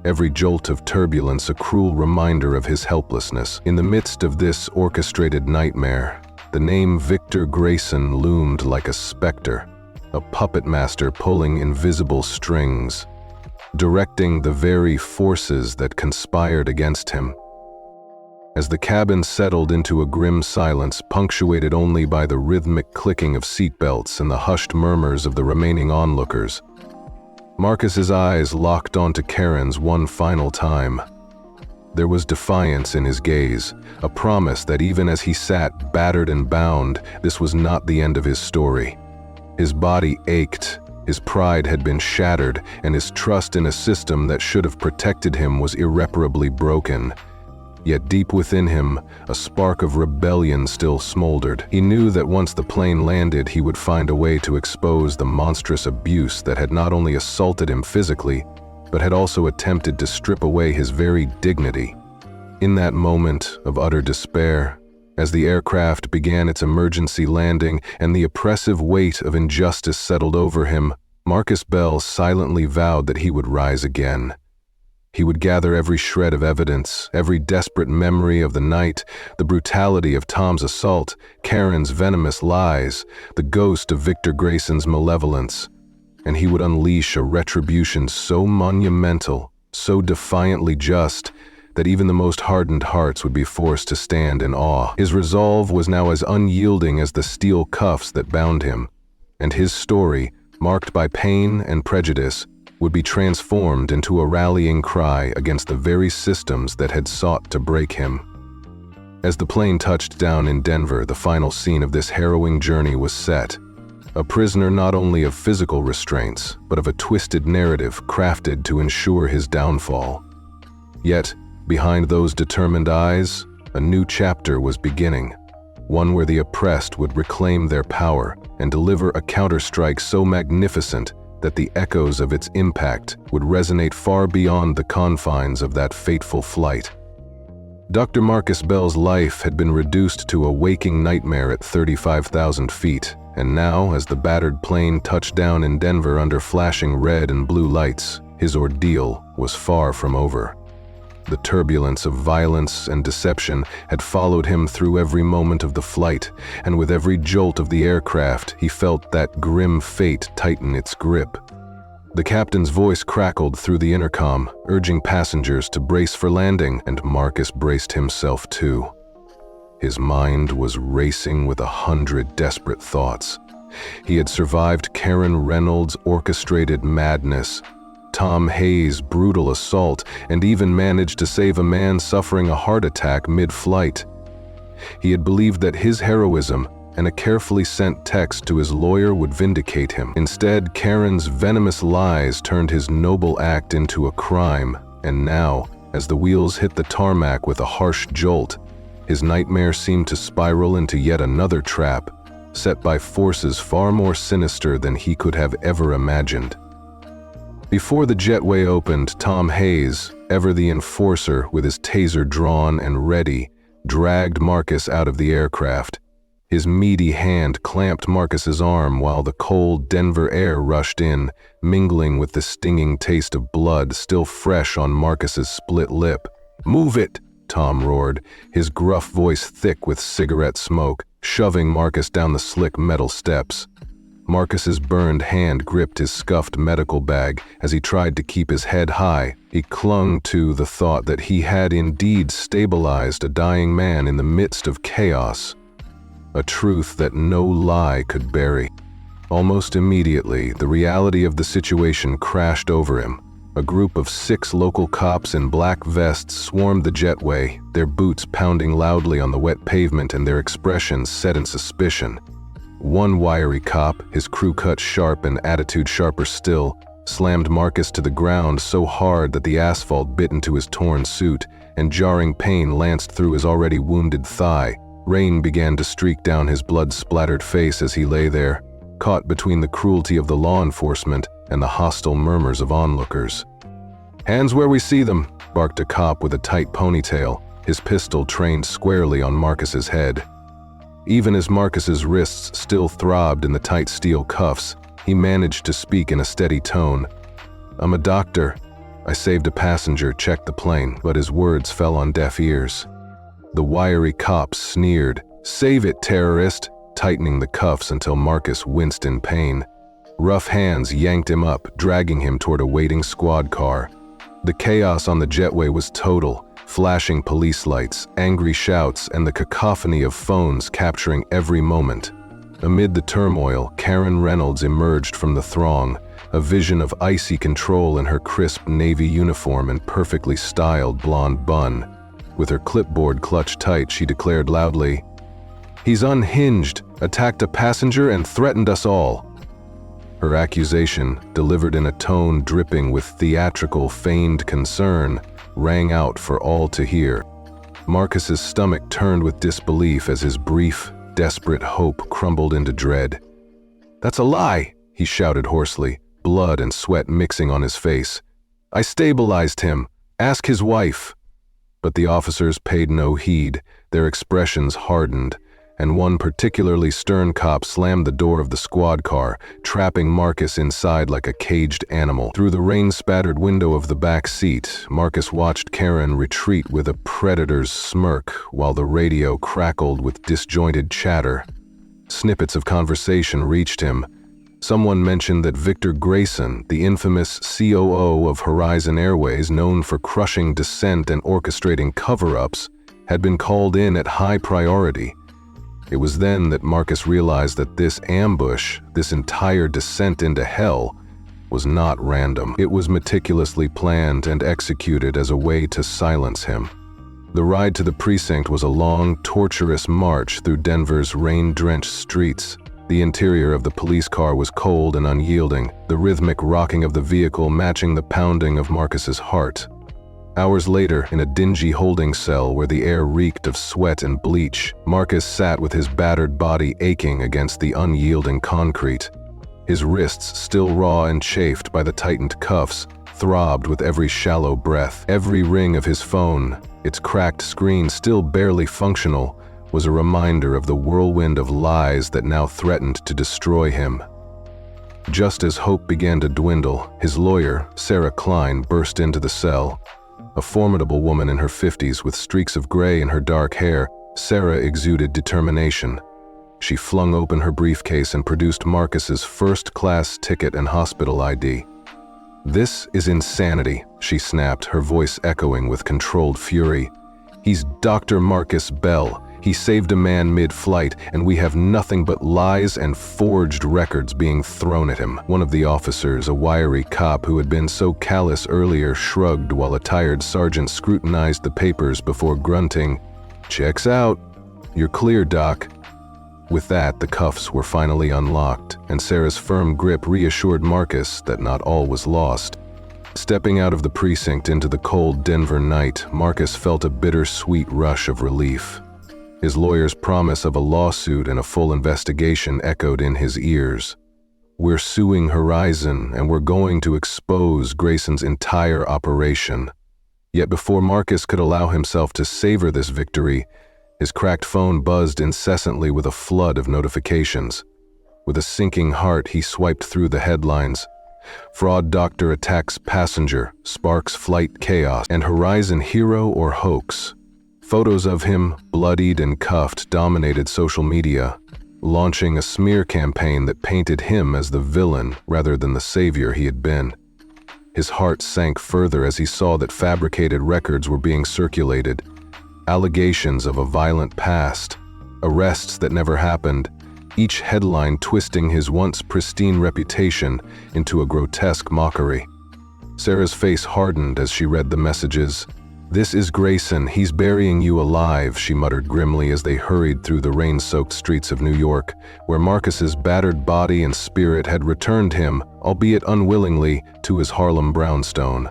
[SPEAKER 1] every jolt of turbulence a cruel reminder of his helplessness. In the midst of this orchestrated nightmare, the name Victor Grayson loomed like a specter, a puppet master pulling invisible strings, directing the very forces that conspired against him. As the cabin settled into a grim silence punctuated only by the rhythmic clicking of seatbelts and the hushed murmurs of the remaining onlookers, Marcus's eyes locked onto Karen's one final time. There was defiance in his gaze, a promise that even as he sat battered and bound, this was not the end of his story. His body ached, his pride had been shattered, and his trust in a system that should have protected him was irreparably broken. Yet deep within him, a spark of rebellion still smoldered. He knew that once the plane landed, he would find a way to expose the monstrous abuse that had not only assaulted him physically, but had also attempted to strip away his very dignity. In that moment of utter despair, as the aircraft began its emergency landing and the oppressive weight of injustice settled over him, Marcus Bell silently vowed that he would rise again. He would gather every shred of evidence, every desperate memory of the night, the brutality of Tom's assault, Karen's venomous lies, the ghost of Victor Grayson's malevolence, and he would unleash a retribution so monumental, so defiantly just, that even the most hardened hearts would be forced to stand in awe. His resolve was now as unyielding as the steel cuffs that bound him, and his story, marked by pain and prejudice, would be transformed into a rallying cry against the very systems that had sought to break him. As the plane touched down in Denver, the final scene of this harrowing journey was set. A prisoner not only of physical restraints, but of a twisted narrative crafted to ensure his downfall. Yet, behind those determined eyes, a new chapter was beginning, one where the oppressed would reclaim their power and deliver a counterstrike so magnificent that the echoes of its impact would resonate far beyond the confines of that fateful flight. Dr. Marcus Bell's life had been reduced to a waking nightmare at 35,000 feet, and now, as the battered plane touched down in Denver under flashing red and blue lights, his ordeal was far from over. The turbulence of violence and deception had followed him through every moment of the flight, and with every jolt of the aircraft, he felt that grim fate tighten its grip. The captain's voice crackled through the intercom, urging passengers to brace for landing, and Marcus braced himself too. His mind was racing with 100 desperate thoughts. He had survived Karen Reynolds' orchestrated madness, Tom Hayes' brutal assault, and even managed to save a man suffering a heart attack mid-flight. He had believed that his heroism and a carefully sent text to his lawyer would vindicate him. Instead, Karen's venomous lies turned his noble act into a crime, and now, as the wheels hit the tarmac with a harsh jolt, his nightmare seemed to spiral into yet another trap, set by forces far more sinister than he could have ever imagined. Before the jetway opened, Tom Hayes, ever the enforcer with his taser drawn and ready, dragged Marcus out of the aircraft. His meaty hand clamped Marcus's arm while the cold Denver air rushed in, mingling with the stinging taste of blood still fresh on Marcus's split lip. "Move it!" Tom roared, his gruff voice thick with cigarette smoke, shoving Marcus down the slick metal steps. Marcus's burned hand gripped his scuffed medical bag as he tried to keep his head high. He clung to the thought that he had indeed stabilized a dying man in the midst of chaos, a truth that no lie could bury. Almost immediately, the reality of the situation crashed over him. A group of 6 local cops in black vests swarmed the jetway, their boots pounding loudly on the wet pavement and their expressions set in suspicion. One wiry cop, his crew cut sharp and attitude sharper still, slammed Marcus to the ground so hard that the asphalt bit into his torn suit, and jarring pain lanced through his already wounded thigh. Rain began to streak down his blood-splattered face as he lay there, caught between the cruelty of the law enforcement and the hostile murmurs of onlookers. "Hands where we see them," barked a cop with a tight ponytail, his pistol trained squarely on Marcus's head. Even as Marcus's wrists still throbbed in the tight steel cuffs, he managed to speak in a steady tone. "I'm a doctor. I saved a passenger, checked the plane," but his words fell on deaf ears. The wiry cop sneered, "Save it, terrorist," tightening the cuffs until Marcus winced in pain. Rough hands yanked him up, dragging him toward a waiting squad car. The chaos on the jetway was total, flashing police lights, angry shouts, and the cacophony of phones capturing every moment. Amid the turmoil, Karen Reynolds emerged from the throng, a vision of icy control in her crisp navy uniform and perfectly styled blonde bun. With her clipboard clutched tight, she declared loudly, "He's unhinged, attacked a passenger, and threatened us all." Her accusation, delivered in a tone dripping with theatrical feigned concern, rang out for all to hear. Marcus's stomach turned with disbelief as his brief, desperate hope crumbled into dread. "That's a lie," he shouted hoarsely, blood and sweat mixing on his face. "I stabilized him. Ask his wife." But the officers paid no heed, their expressions hardened, and one particularly stern cop slammed the door of the squad car, trapping Marcus inside like a caged animal. Through the rain-spattered window of the back seat, Marcus watched Karen retreat with a predator's smirk while the radio crackled with disjointed chatter. Snippets of conversation reached him. Someone mentioned that Victor Grayson, the infamous COO of Horizon Airways known for crushing dissent and orchestrating cover-ups, had been called in at high priority. It was then that Marcus realized that this ambush, this entire descent into hell, was not random. It was meticulously planned and executed as a way to silence him. The ride to the precinct was a long, torturous march through Denver's rain-drenched streets. The interior of the police car was cold and unyielding, the rhythmic rocking of the vehicle matching the pounding of Marcus's heart. Hours later, in a dingy holding cell where the air reeked of sweat and bleach, Marcus sat with his battered body aching against the unyielding concrete. His wrists, still raw and chafed by the tightened cuffs, throbbed with every shallow breath. Every ring of his phone, its cracked screen still barely functional, was a reminder of the whirlwind of lies that now threatened to destroy him. Just as hope began to dwindle, his lawyer, Sarah Klein, burst into the cell. A formidable woman in her 50s with streaks of gray in her dark hair, Sarah exuded determination. She flung open her briefcase and produced Marcus's first-class ticket and hospital ID. "This is insanity," she snapped, her voice echoing with controlled fury. "He's Dr. Marcus Bell. He saved a man mid-flight, and we have nothing but lies and forged records being thrown at him." One of the officers, a wiry cop who had been so callous earlier, shrugged while a tired sergeant scrutinized the papers before grunting, "Checks out. You're clear, Doc." With that, the cuffs were finally unlocked, and Sarah's firm grip reassured Marcus that not all was lost. Stepping out of the precinct into the cold Denver night, Marcus felt a bittersweet rush of relief. His lawyer's promise of a lawsuit and a full investigation echoed in his ears. "We're suing Horizon, and we're going to expose Grayson's entire operation." Yet before Marcus could allow himself to savor this victory, his cracked phone buzzed incessantly with a flood of notifications. With a sinking heart, he swiped through the headlines. Fraud doctor attacks passenger, sparks flight chaos, and Horizon hero or hoax. Photos of him, bloodied and cuffed, dominated social media, launching a smear campaign that painted him as the villain rather than the savior he had been. His heart sank further as he saw that fabricated records were being circulated, allegations of a violent past, arrests that never happened, each headline twisting his once pristine reputation into a grotesque mockery. Sarah's face hardened as she read the messages. "This is Grayson, he's burying you alive," she muttered grimly as they hurried through the rain-soaked streets of New York, where Marcus's battered body and spirit had returned him, albeit unwillingly, to his Harlem brownstone.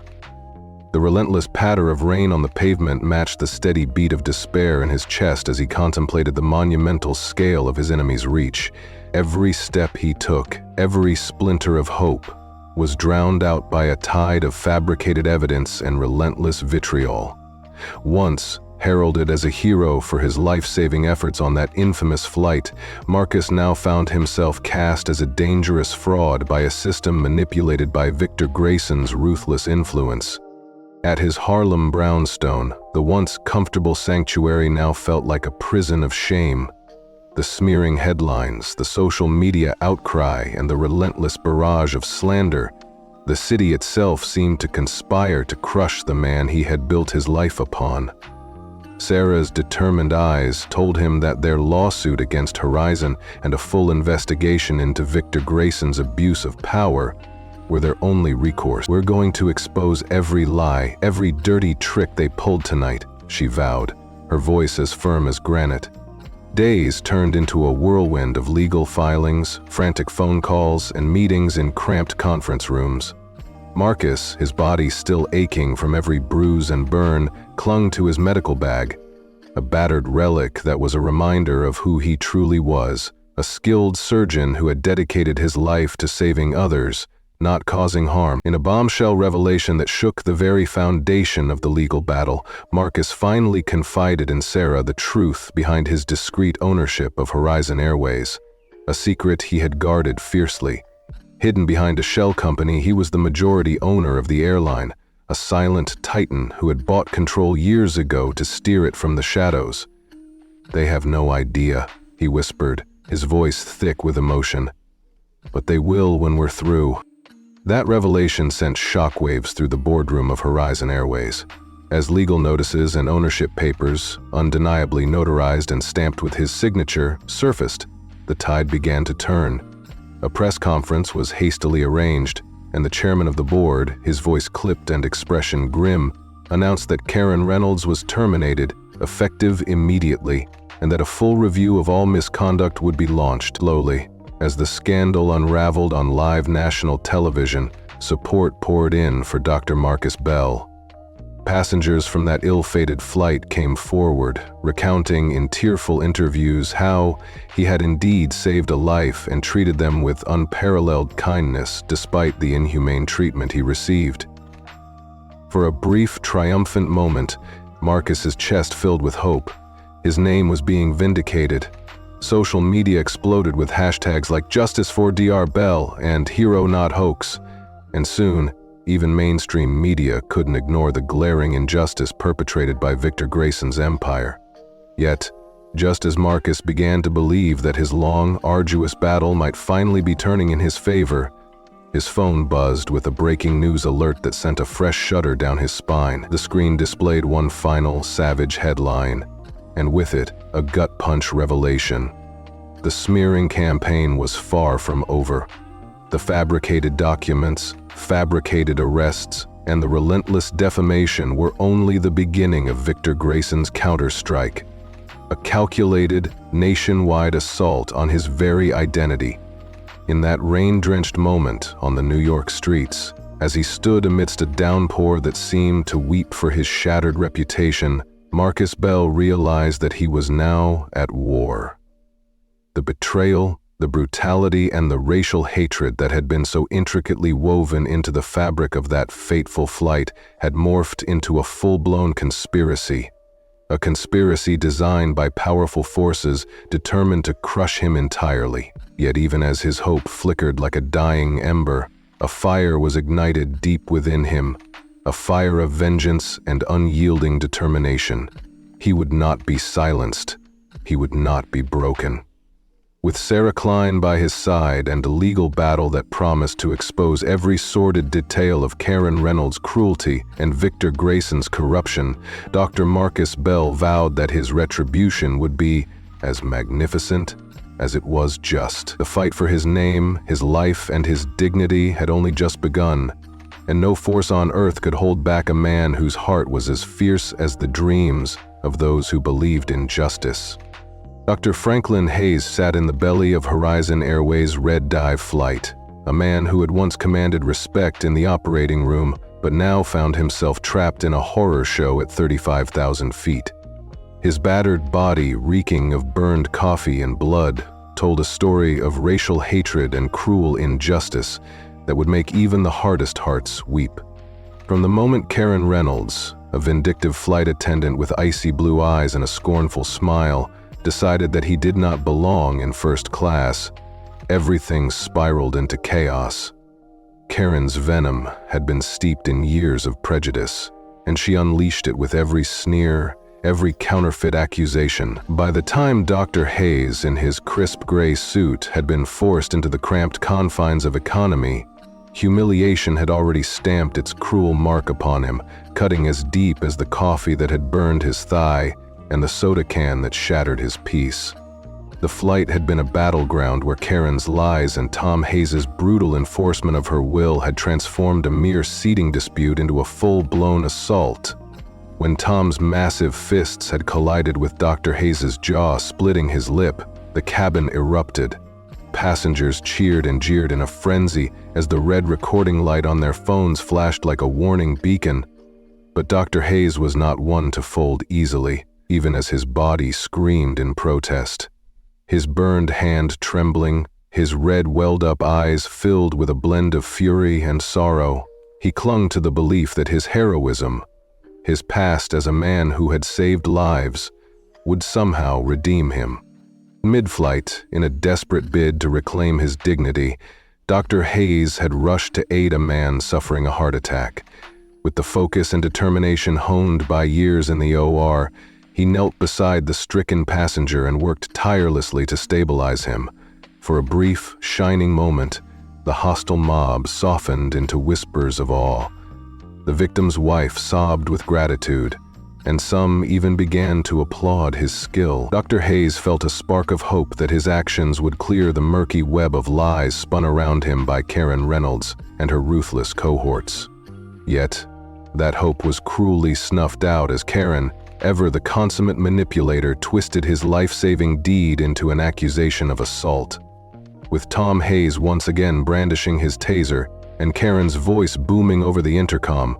[SPEAKER 1] The relentless patter of rain on the pavement matched the steady beat of despair in his chest as he contemplated the monumental scale of his enemy's reach. Every step he took, every splinter of hope, was drowned out by a tide of fabricated evidence and relentless vitriol. Once, heralded as a hero for his life-saving efforts on that infamous flight, Marcus now found himself cast as a dangerous fraud by a system manipulated by Victor Grayson's ruthless influence. At his Harlem brownstone, the once comfortable sanctuary now felt like a prison of shame. The smearing headlines, the social media outcry, and the relentless barrage of slander, the city itself seemed to conspire to crush the man he had built his life upon. Sarah's determined eyes told him that their lawsuit against Horizon and a full investigation into Victor Grayson's abuse of power were their only recourse. "We're going to expose every lie, every dirty trick they pulled tonight," she vowed, her voice as firm as granite. Days turned into a whirlwind of legal filings, frantic phone calls, and meetings in cramped conference rooms. Marcus, his body still aching from every bruise and burn, clung to his medical bag, a battered relic that was a reminder of who he truly was, a skilled surgeon who had dedicated his life to saving others, not causing harm. In a bombshell revelation that shook the very foundation of the legal battle, Marcus finally confided in Sarah the truth behind his discreet ownership of Horizon Airways, a secret he had guarded fiercely. Hidden behind a shell company, he was the majority owner of the airline, a silent titan who had bought control years ago to steer it from the shadows. "They have no idea," he whispered, his voice thick with emotion. "But they will when we're through." That revelation sent shockwaves through the boardroom of Horizon Airways. As legal notices and ownership papers, undeniably notarized and stamped with his signature, surfaced, the tide began to turn. A press conference was hastily arranged, and the chairman of the board, his voice clipped and expression grim, announced that Karen Reynolds was terminated, effective immediately, and that a full review of all misconduct would be launched. Slowly, as the scandal unraveled on live national television, support poured in for Dr. Marcus Bell. Passengers from that ill-fated flight came forward, recounting in tearful interviews how he had indeed saved a life and treated them with unparalleled kindness despite the inhumane treatment he received. For a brief, triumphant moment, Marcus's chest filled with hope. His name was being vindicated. Social media exploded with hashtags like Justice for Dr. Bell and Hero Not Hoax, and soon, even mainstream media couldn't ignore the glaring injustice perpetrated by Victor Grayson's empire. Yet, just as Marcus began to believe that his long, arduous battle might finally be turning in his favor, his phone buzzed with a breaking news alert that sent a fresh shudder down his spine. The screen displayed one final, savage headline, and with it, a gut-punch revelation. The smearing campaign was far from over. The fabricated documents, fabricated arrests, and the relentless defamation were only the beginning of Victor Grayson's counterstrike, a calculated, nationwide assault on his very identity. In that rain-drenched moment on the New York streets, as he stood amidst a downpour that seemed to weep for his shattered reputation, Marcus Bell realized that he was now at war. The betrayal, the brutality, and the racial hatred that had been so intricately woven into the fabric of that fateful flight had morphed into a full-blown conspiracy. A conspiracy designed by powerful forces determined to crush him entirely. Yet even as his hope flickered like a dying ember, a fire was ignited deep within him, a fire of vengeance and unyielding determination. He would not be silenced. He would not be broken. With Sarah Klein by his side and a legal battle that promised to expose every sordid detail of Karen Reynolds' cruelty and Victor Grayson's corruption, Dr. Marcus Bell vowed that his retribution would be as magnificent as it was just. The fight for his name, his life, and his dignity had only just begun, and no force on earth could hold back a man whose heart was as fierce as the dreams of those who believed in justice. Dr. Franklin Hayes sat in the belly of Horizon Airways' Red Dive flight, a man who had once commanded respect in the operating room, but now found himself trapped in a horror show at 35,000 feet. His battered body, reeking of burned coffee and blood, told a story of racial hatred and cruel injustice that would make even the hardest hearts weep. From the moment Karen Reynolds, a vindictive flight attendant with icy blue eyes and a scornful smile, decided that he did not belong in first class, everything spiraled into chaos. Karen's venom had been steeped in years of prejudice, and she unleashed it with every sneer, every counterfeit accusation. By the time Dr. Hayes, in his crisp gray suit, had been forced into the cramped confines of economy, humiliation had already stamped its cruel mark upon him, cutting as deep as the coffee that had burned his thigh and the soda can that shattered his peace. The flight had been a battleground where Karen's lies and Tom Hayes' brutal enforcement of her will had transformed a mere seating dispute into a full-blown assault. When Tom's massive fists had collided with Dr. Hayes' jaw, splitting his lip, the cabin erupted. Passengers cheered and jeered in a frenzy as the red recording light on their phones flashed like a warning beacon. But Dr. Hayes was not one to fold easily, even as his body screamed in protest. His burned hand trembling, his red welled-up eyes filled with a blend of fury and sorrow, he clung to the belief that his heroism, his past as a man who had saved lives, would somehow redeem him. Mid-flight, in a desperate bid to reclaim his dignity, Dr. Hayes had rushed to aid a man suffering a heart attack. With the focus and determination honed by years in the OR, he knelt beside the stricken passenger and worked tirelessly to stabilize him. For a brief, shining moment, the hostile mob softened into whispers of awe. The victim's wife sobbed with gratitude. and some even began to applaud his skill. Dr. Hayes felt a spark of hope that his actions would clear the murky web of lies spun around him by Karen Reynolds and her ruthless cohorts. Yet, that hope was cruelly snuffed out as Karen, ever the consummate manipulator, twisted his life-saving deed into an accusation of assault. With Tom Hayes once again brandishing his taser and Karen's voice booming over the intercom,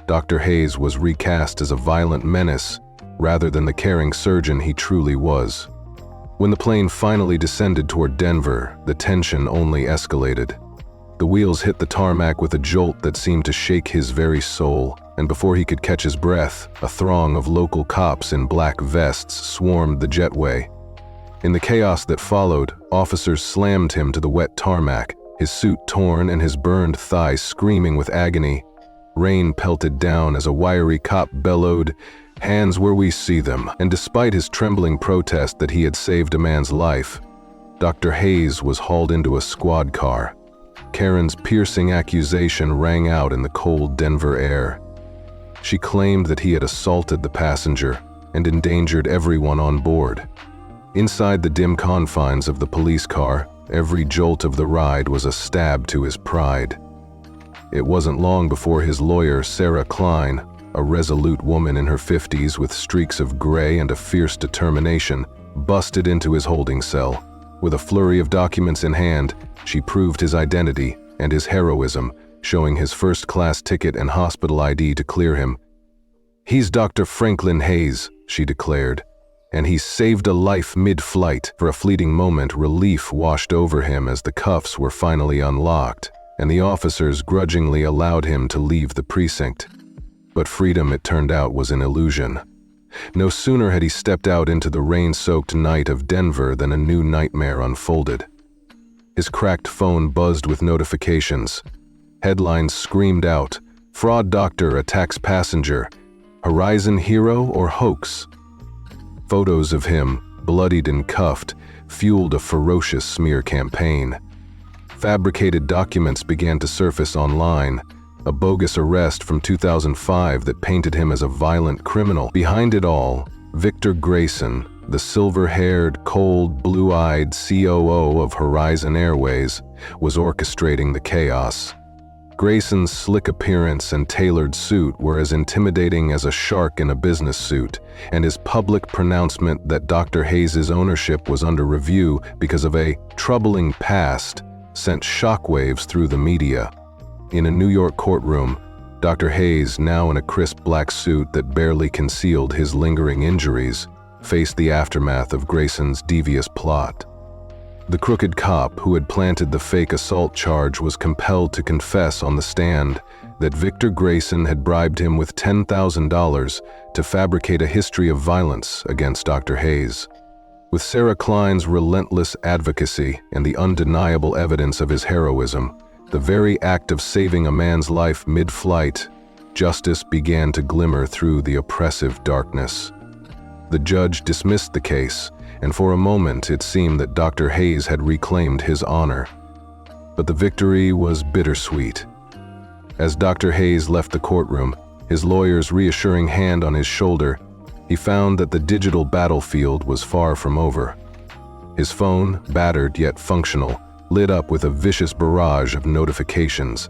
[SPEAKER 1] Dr. Hayes was recast as a violent menace rather than the caring surgeon he truly was. When the plane finally descended toward Denver, the tension only escalated. The wheels hit the tarmac with a jolt that seemed to shake his very soul, and before he could catch his breath, a throng of local cops in black vests swarmed the jetway. In the chaos that followed, officers slammed him to the wet tarmac, his suit torn and his burned thigh screaming with agony. Rain pelted down as a wiry cop bellowed, "Hands where we see them," and despite his trembling protest that he had saved a man's life, Dr. Hayes was hauled into a squad car. Karen's piercing accusation rang out in the cold Denver air. She claimed that he had assaulted the passenger and endangered everyone on board. Inside the dim confines of the police car, every jolt of the ride was a stab to his pride. It wasn't long before his lawyer, Sarah Klein, a resolute woman in her 50s with streaks of gray and a fierce determination, busted into his holding cell. With a flurry of documents in hand, she proved his identity and his heroism, showing his first-class ticket and hospital ID to clear him. "He's Dr. Franklin Hayes," she declared, "and he saved a life mid-flight." For a fleeting moment, relief washed over him as the cuffs were finally unlocked, and the officers grudgingly allowed him to leave the precinct. But freedom, it turned out, was an illusion. No sooner had he stepped out into the rain-soaked night of Denver than a new nightmare unfolded. His cracked phone buzzed with notifications. Headlines screamed out, "Fraud doctor attacks passenger. Horizon hero or hoax?" Photos of him, bloodied and cuffed, fueled a ferocious smear campaign. Fabricated documents began to surface online, a bogus arrest from 2005 that painted him as a violent criminal. Behind it all, Victor Grayson, the silver-haired, cold, blue-eyed COO of Horizon Airways, was orchestrating the chaos. Grayson's slick appearance and tailored suit were as intimidating as a shark in a business suit, and his public pronouncement that Dr. Hayes' ownership was under review because of a troubling past sent shockwaves through the media. In a New York courtroom, Dr. Hayes, now in a crisp black suit that barely concealed his lingering injuries, faced the aftermath of Grayson's devious plot. The crooked cop who had planted the fake assault charge was compelled to confess on the stand that Victor Grayson had bribed him with $10,000 to fabricate a history of violence against Dr. Hayes. With Sarah Klein's relentless advocacy and the undeniable evidence of his heroism, the very act of saving a man's life mid-flight, justice began to glimmer through the oppressive darkness. The judge dismissed the case, and for a moment it seemed that Dr. Hayes had reclaimed his honor. But the victory was bittersweet. As Dr. Hayes left the courtroom, his lawyer's reassuring hand on his shoulder, he found that the digital battlefield was far from over. His phone, battered yet functional, lit up with a vicious barrage of notifications.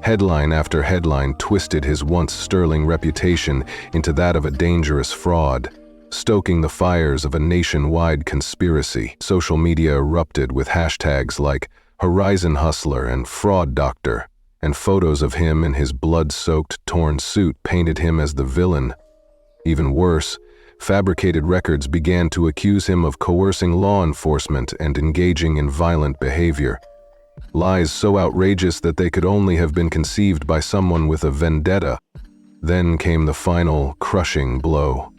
[SPEAKER 1] Headline after headline twisted his once sterling reputation into that of a dangerous fraud, stoking the fires of a nationwide conspiracy. Social media erupted with hashtags like Horizon Hustler and Fraud Doctor, and photos of him in his blood-soaked, torn suit painted him as the villain. Even worse, fabricated records began to accuse him of coercing law enforcement and engaging in violent behavior. Lies so outrageous that they could only have been conceived by someone with a vendetta. Then came the final, crushing blow.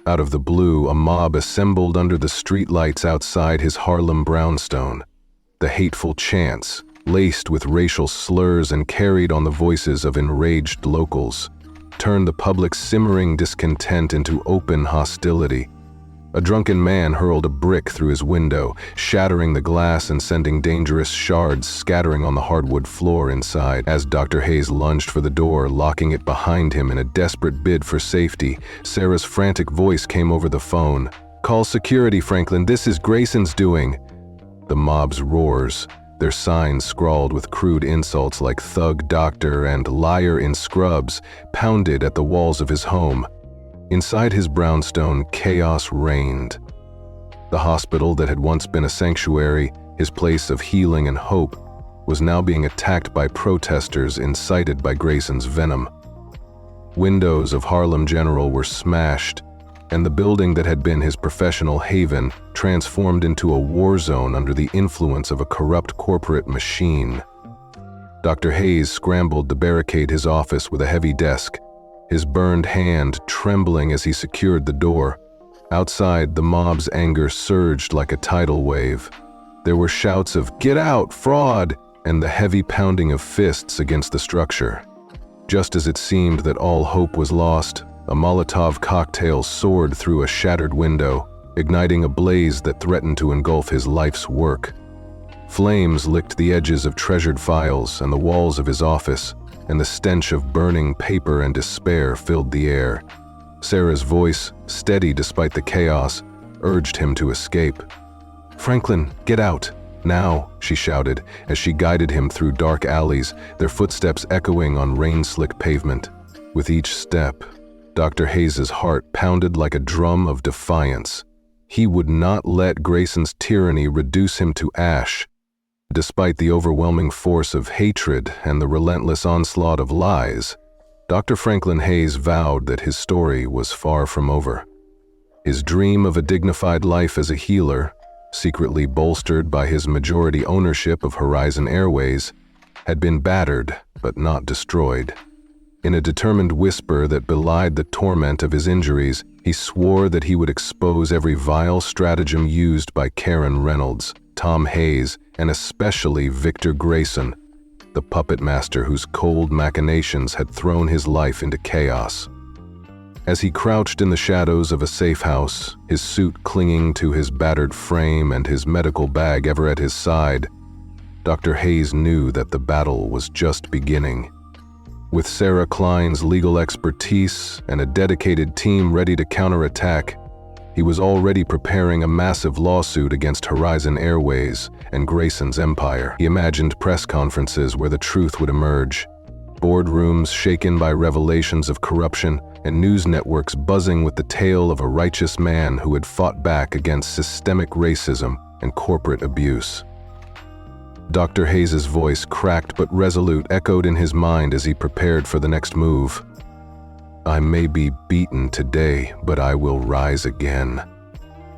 [SPEAKER 1] Out of the blue, a mob assembled under the streetlights outside his Harlem brownstone. The hateful chants, laced with racial slurs and carried on the voices of enraged locals, turned the public's simmering discontent into open hostility. A drunken man hurled a brick through his window, shattering the glass and sending dangerous shards scattering on the hardwood floor inside. As Dr. Hayes lunged for the door, locking it behind him in a desperate bid for safety, Sarah's frantic voice came over the phone. "Call security, Franklin. This is Grayson's doing." The mob's roars, their signs scrawled with crude insults like thug doctor and liar in scrubs, pounded at the walls of his home. Inside his brownstone, chaos reigned. The hospital that had once been a sanctuary, his place of healing and hope, was now being attacked by protesters incited by Grayson's venom. Windows of Harlem General were smashed, and the building that had been his professional haven transformed into a war zone under the influence of a corrupt corporate machine. Dr. Hayes scrambled to barricade his office with a heavy desk, his burned hand trembling as he secured the door. Outside, the mob's anger surged like a tidal wave. There were shouts of "Get out, fraud!" and the heavy pounding of fists against the structure. Just as it seemed that all hope was lost, a Molotov cocktail soared through a shattered window, igniting a blaze that threatened to engulf his life's work. Flames licked the edges of treasured files and the walls of his office, and the stench of burning paper and despair filled the air. Sarah's voice, steady despite the chaos, urged him to escape. "Franklin, get out, now," she shouted as she guided him through dark alleys, their footsteps echoing on rain-slick pavement. With each step, Dr. Hayes's heart pounded like a drum of defiance. He would not let Grayson's tyranny reduce him to ash. Despite the overwhelming force of hatred and the relentless onslaught of lies, Dr. Franklin Hayes vowed that his story was far from over. His dream of a dignified life as a healer, secretly bolstered by his majority ownership of Horizon Airways, had been battered but not destroyed. In a determined whisper that belied the torment of his injuries, he swore that he would expose every vile stratagem used by Karen Reynolds, Tom Hayes, and especially Victor Grayson, the puppet master whose cold machinations had thrown his life into chaos. As he crouched in the shadows of a safe house, his suit clinging to his battered frame and his medical bag ever at his side, Dr. Hayes knew that the battle was just beginning. With Sarah Klein's legal expertise and a dedicated team ready to counterattack, he was already preparing a massive lawsuit against Horizon Airways and Grayson's empire. He imagined press conferences where the truth would emerge, boardrooms shaken by revelations of corruption, and news networks buzzing with the tale of a righteous man who had fought back against systemic racism and corporate abuse. Dr. Hayes's voice, cracked but resolute, echoed in his mind as he prepared for the next move. "I may be beaten today, but I will rise again.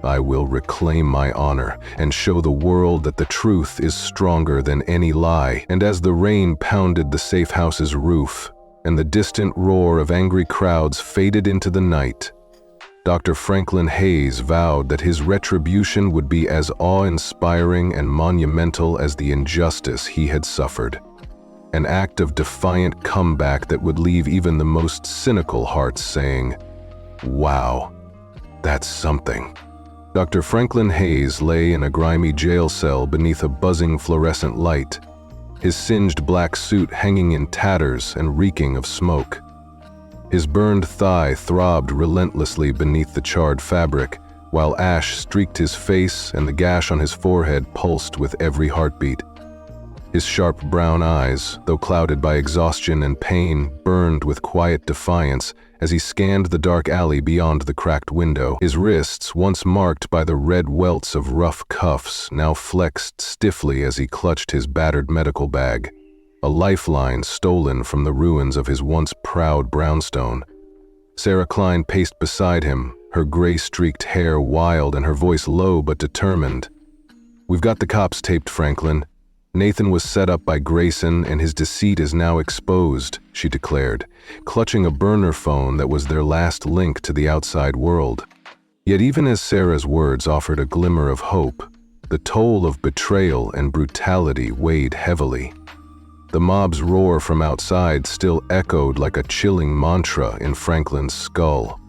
[SPEAKER 1] I will reclaim my honor and show the world that the truth is stronger than any lie." And as the rain pounded the safe house's roof and the distant roar of angry crowds faded into the night, Dr. Franklin Hayes vowed that his retribution would be as awe-inspiring and monumental as the injustice he had suffered. An act of defiant comeback that would leave even the most cynical hearts saying, "Wow, that's something." Dr. Franklin Hayes lay in a grimy jail cell beneath a buzzing fluorescent light, his singed black suit hanging in tatters and reeking of smoke. His burned thigh throbbed relentlessly beneath the charred fabric, while ash streaked his face and the gash on his forehead pulsed with every heartbeat. His sharp brown eyes, though clouded by exhaustion and pain, burned with quiet defiance as he scanned the dark alley beyond the cracked window. His wrists, once marked by the red welts of rough cuffs, now flexed stiffly as he clutched his battered medical bag, a lifeline stolen from the ruins of his once proud brownstone. Sarah Klein paced beside him, her gray-streaked hair wild and her voice low but determined. "We've got the cops taped, Franklin. Nathan was set up by Grayson and his deceit is now exposed," she declared, clutching a burner phone that was their last link to the outside world. Yet even as Sarah's words offered a glimmer of hope, the toll of betrayal and brutality weighed heavily. The mob's roar from outside still echoed like a chilling mantra in Franklin's skull,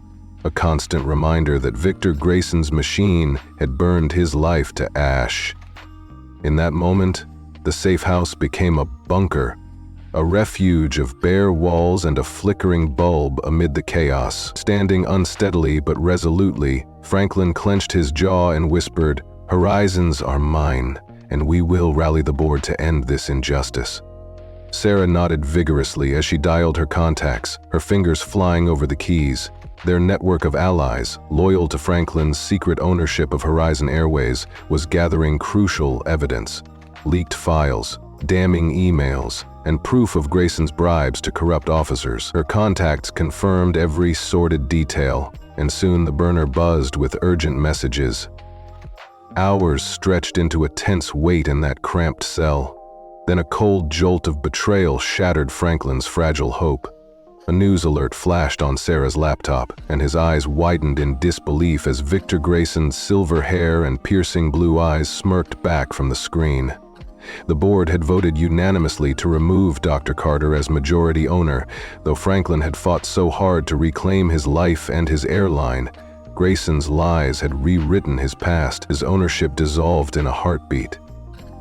[SPEAKER 1] a constant reminder that Victor Grayson's machine had burned his life to ash. In that moment, the safe house became a bunker, a refuge of bare walls and a flickering bulb amid the chaos. Standing unsteadily but resolutely, Franklin clenched his jaw and whispered, "Horizons are mine, and we will rally the board to end this injustice." Sarah nodded vigorously as she dialed her contacts, her fingers flying over the keys. Their network of allies, loyal to Franklin's secret ownership of Horizon Airways, was gathering crucial evidence. Leaked files, damning emails, and proof of Grayson's bribes to corrupt officers. Her contacts confirmed every sordid detail, and soon the burner buzzed with urgent messages. Hours stretched into a tense wait in that cramped cell. Then a cold jolt of betrayal shattered Franklin's fragile hope. A news alert flashed on Sarah's laptop, and his eyes widened in disbelief as Victor Grayson's silver hair and piercing blue eyes smirked back from the screen. The board had voted unanimously to remove Dr. Carter as majority owner, though Franklin had fought so hard to reclaim his life and his airline. Grayson's lies had rewritten his past, his ownership dissolved in a heartbeat.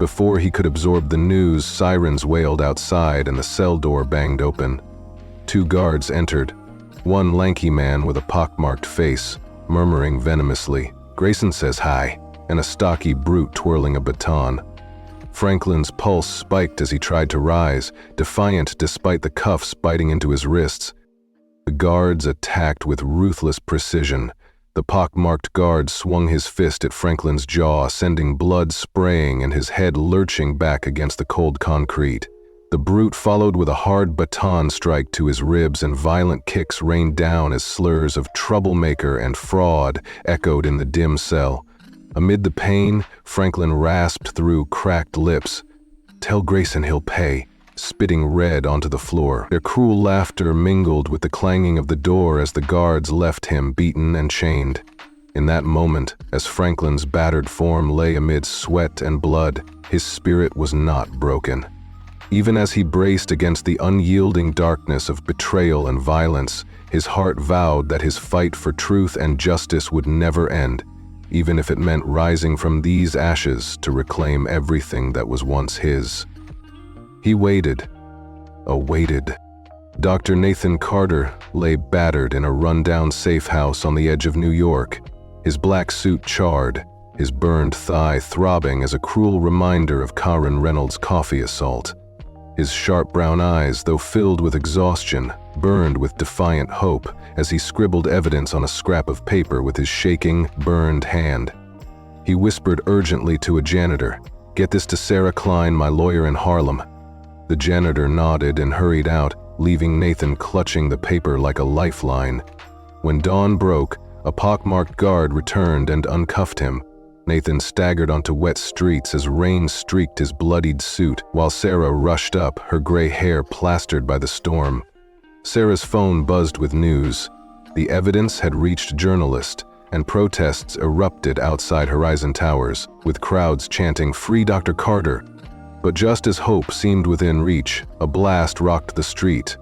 [SPEAKER 1] Before he could absorb the news, sirens wailed outside and the cell door banged open. 2 guards entered, one lanky man with a pockmarked face, murmuring venomously, "Grayson says hi," and a stocky brute twirling a baton. Franklin's pulse spiked as he tried to rise, defiant despite the cuffs biting into his wrists. The guards attacked with ruthless precision. The pockmarked guard swung his fist at Franklin's jaw, sending blood spraying and his head lurching back against the cold concrete. The brute followed with a hard baton strike to his ribs, and violent kicks rained down as slurs of troublemaker and fraud echoed in the dim cell. Amid the pain, Franklin rasped through cracked lips, "Tell Grayson he'll pay," spitting red onto the floor. Their cruel laughter mingled with the clanging of the door as the guards left him beaten and chained. In that moment, as Franklin's battered form lay amid sweat and blood, his spirit was not broken. Even as he braced against the unyielding darkness of betrayal and violence, his heart vowed that his fight for truth and justice would never end, even if it meant rising from these ashes to reclaim everything that was once his. He waited. Awaited. Dr. Nathan Carter lay battered in a rundown safe house on the edge of New York, his black suit charred, his burned thigh throbbing as a cruel reminder of Karen Reynolds' coffee assault. His sharp brown eyes, though filled with exhaustion, burned with defiant hope as he scribbled evidence on a scrap of paper with his shaking, burned hand. He whispered urgently to a janitor, "Get this to Sarah Klein, my lawyer in Harlem." The janitor nodded and hurried out, leaving Nathan clutching the paper like a lifeline. When dawn broke, a pockmarked guard returned and uncuffed him. Nathan staggered onto wet streets as rain streaked his bloodied suit, while Sarah rushed up, her gray hair plastered by the storm. Sarah's phone buzzed with news. The evidence had reached journalists, and protests erupted outside Horizon Towers, with crowds chanting, "Free Dr. Carter." But just as hope seemed within reach, a blast rocked the street.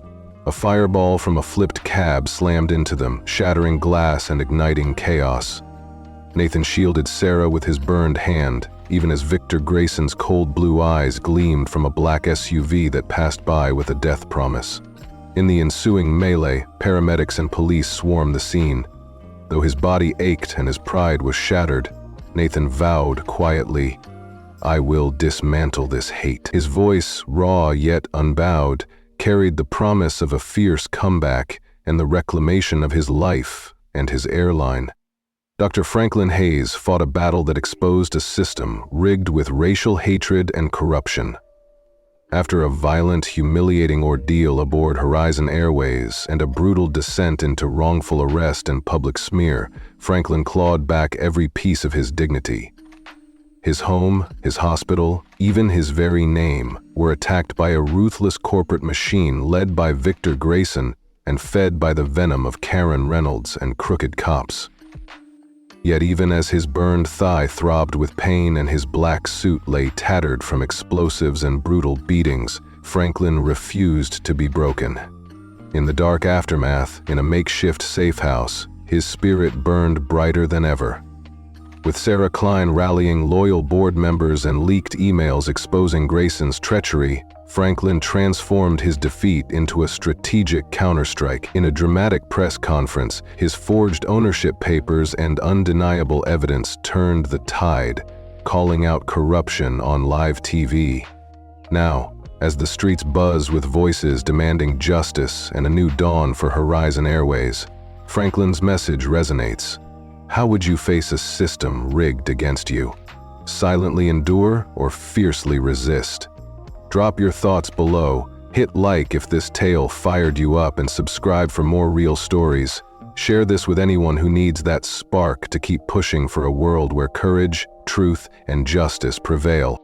[SPEAKER 1] A fireball from a flipped cab slammed into them, shattering glass and igniting chaos. Nathan shielded Sarah with his burned hand, even as Victor Grayson's cold blue eyes gleamed from a black SUV that passed by with a death promise. In the ensuing melee, paramedics and police swarmed the scene. Though his body ached and his pride was shattered, Nathan vowed quietly, "I will dismantle this hate." His voice, raw yet unbowed, carried the promise of a fierce comeback and the reclamation of his life and his airline. Dr. Franklin Hayes fought a battle that exposed a system rigged with racial hatred and corruption. After a violent, humiliating ordeal aboard Horizon Airways and a brutal descent into wrongful arrest and public smear, Franklin clawed back every piece of his dignity. His home, his hospital, even his very name were attacked by a ruthless corporate machine led by Victor Grayson and fed by the venom of Karen Reynolds and crooked cops. Yet even as his burned thigh throbbed with pain and his black suit lay tattered from explosives and brutal beatings, Franklin refused to be broken. In the dark aftermath, in a makeshift safe house, his spirit burned brighter than ever. With Sarah Klein rallying loyal board members and leaked emails exposing Grayson's treachery, Franklin transformed his defeat into a strategic counterstrike. In a dramatic press conference, his forged ownership papers and undeniable evidence turned the tide, calling out corruption on live TV. Now, as the streets buzz with voices demanding justice and a new dawn for Horizon Airways, Franklin's message resonates. How would you face a system rigged against you? Silently endure or fiercely resist? Drop your thoughts below, hit like if this tale fired you up, and subscribe for more real stories. Share this with anyone who needs that spark to keep pushing for a world where courage, truth, and justice prevail.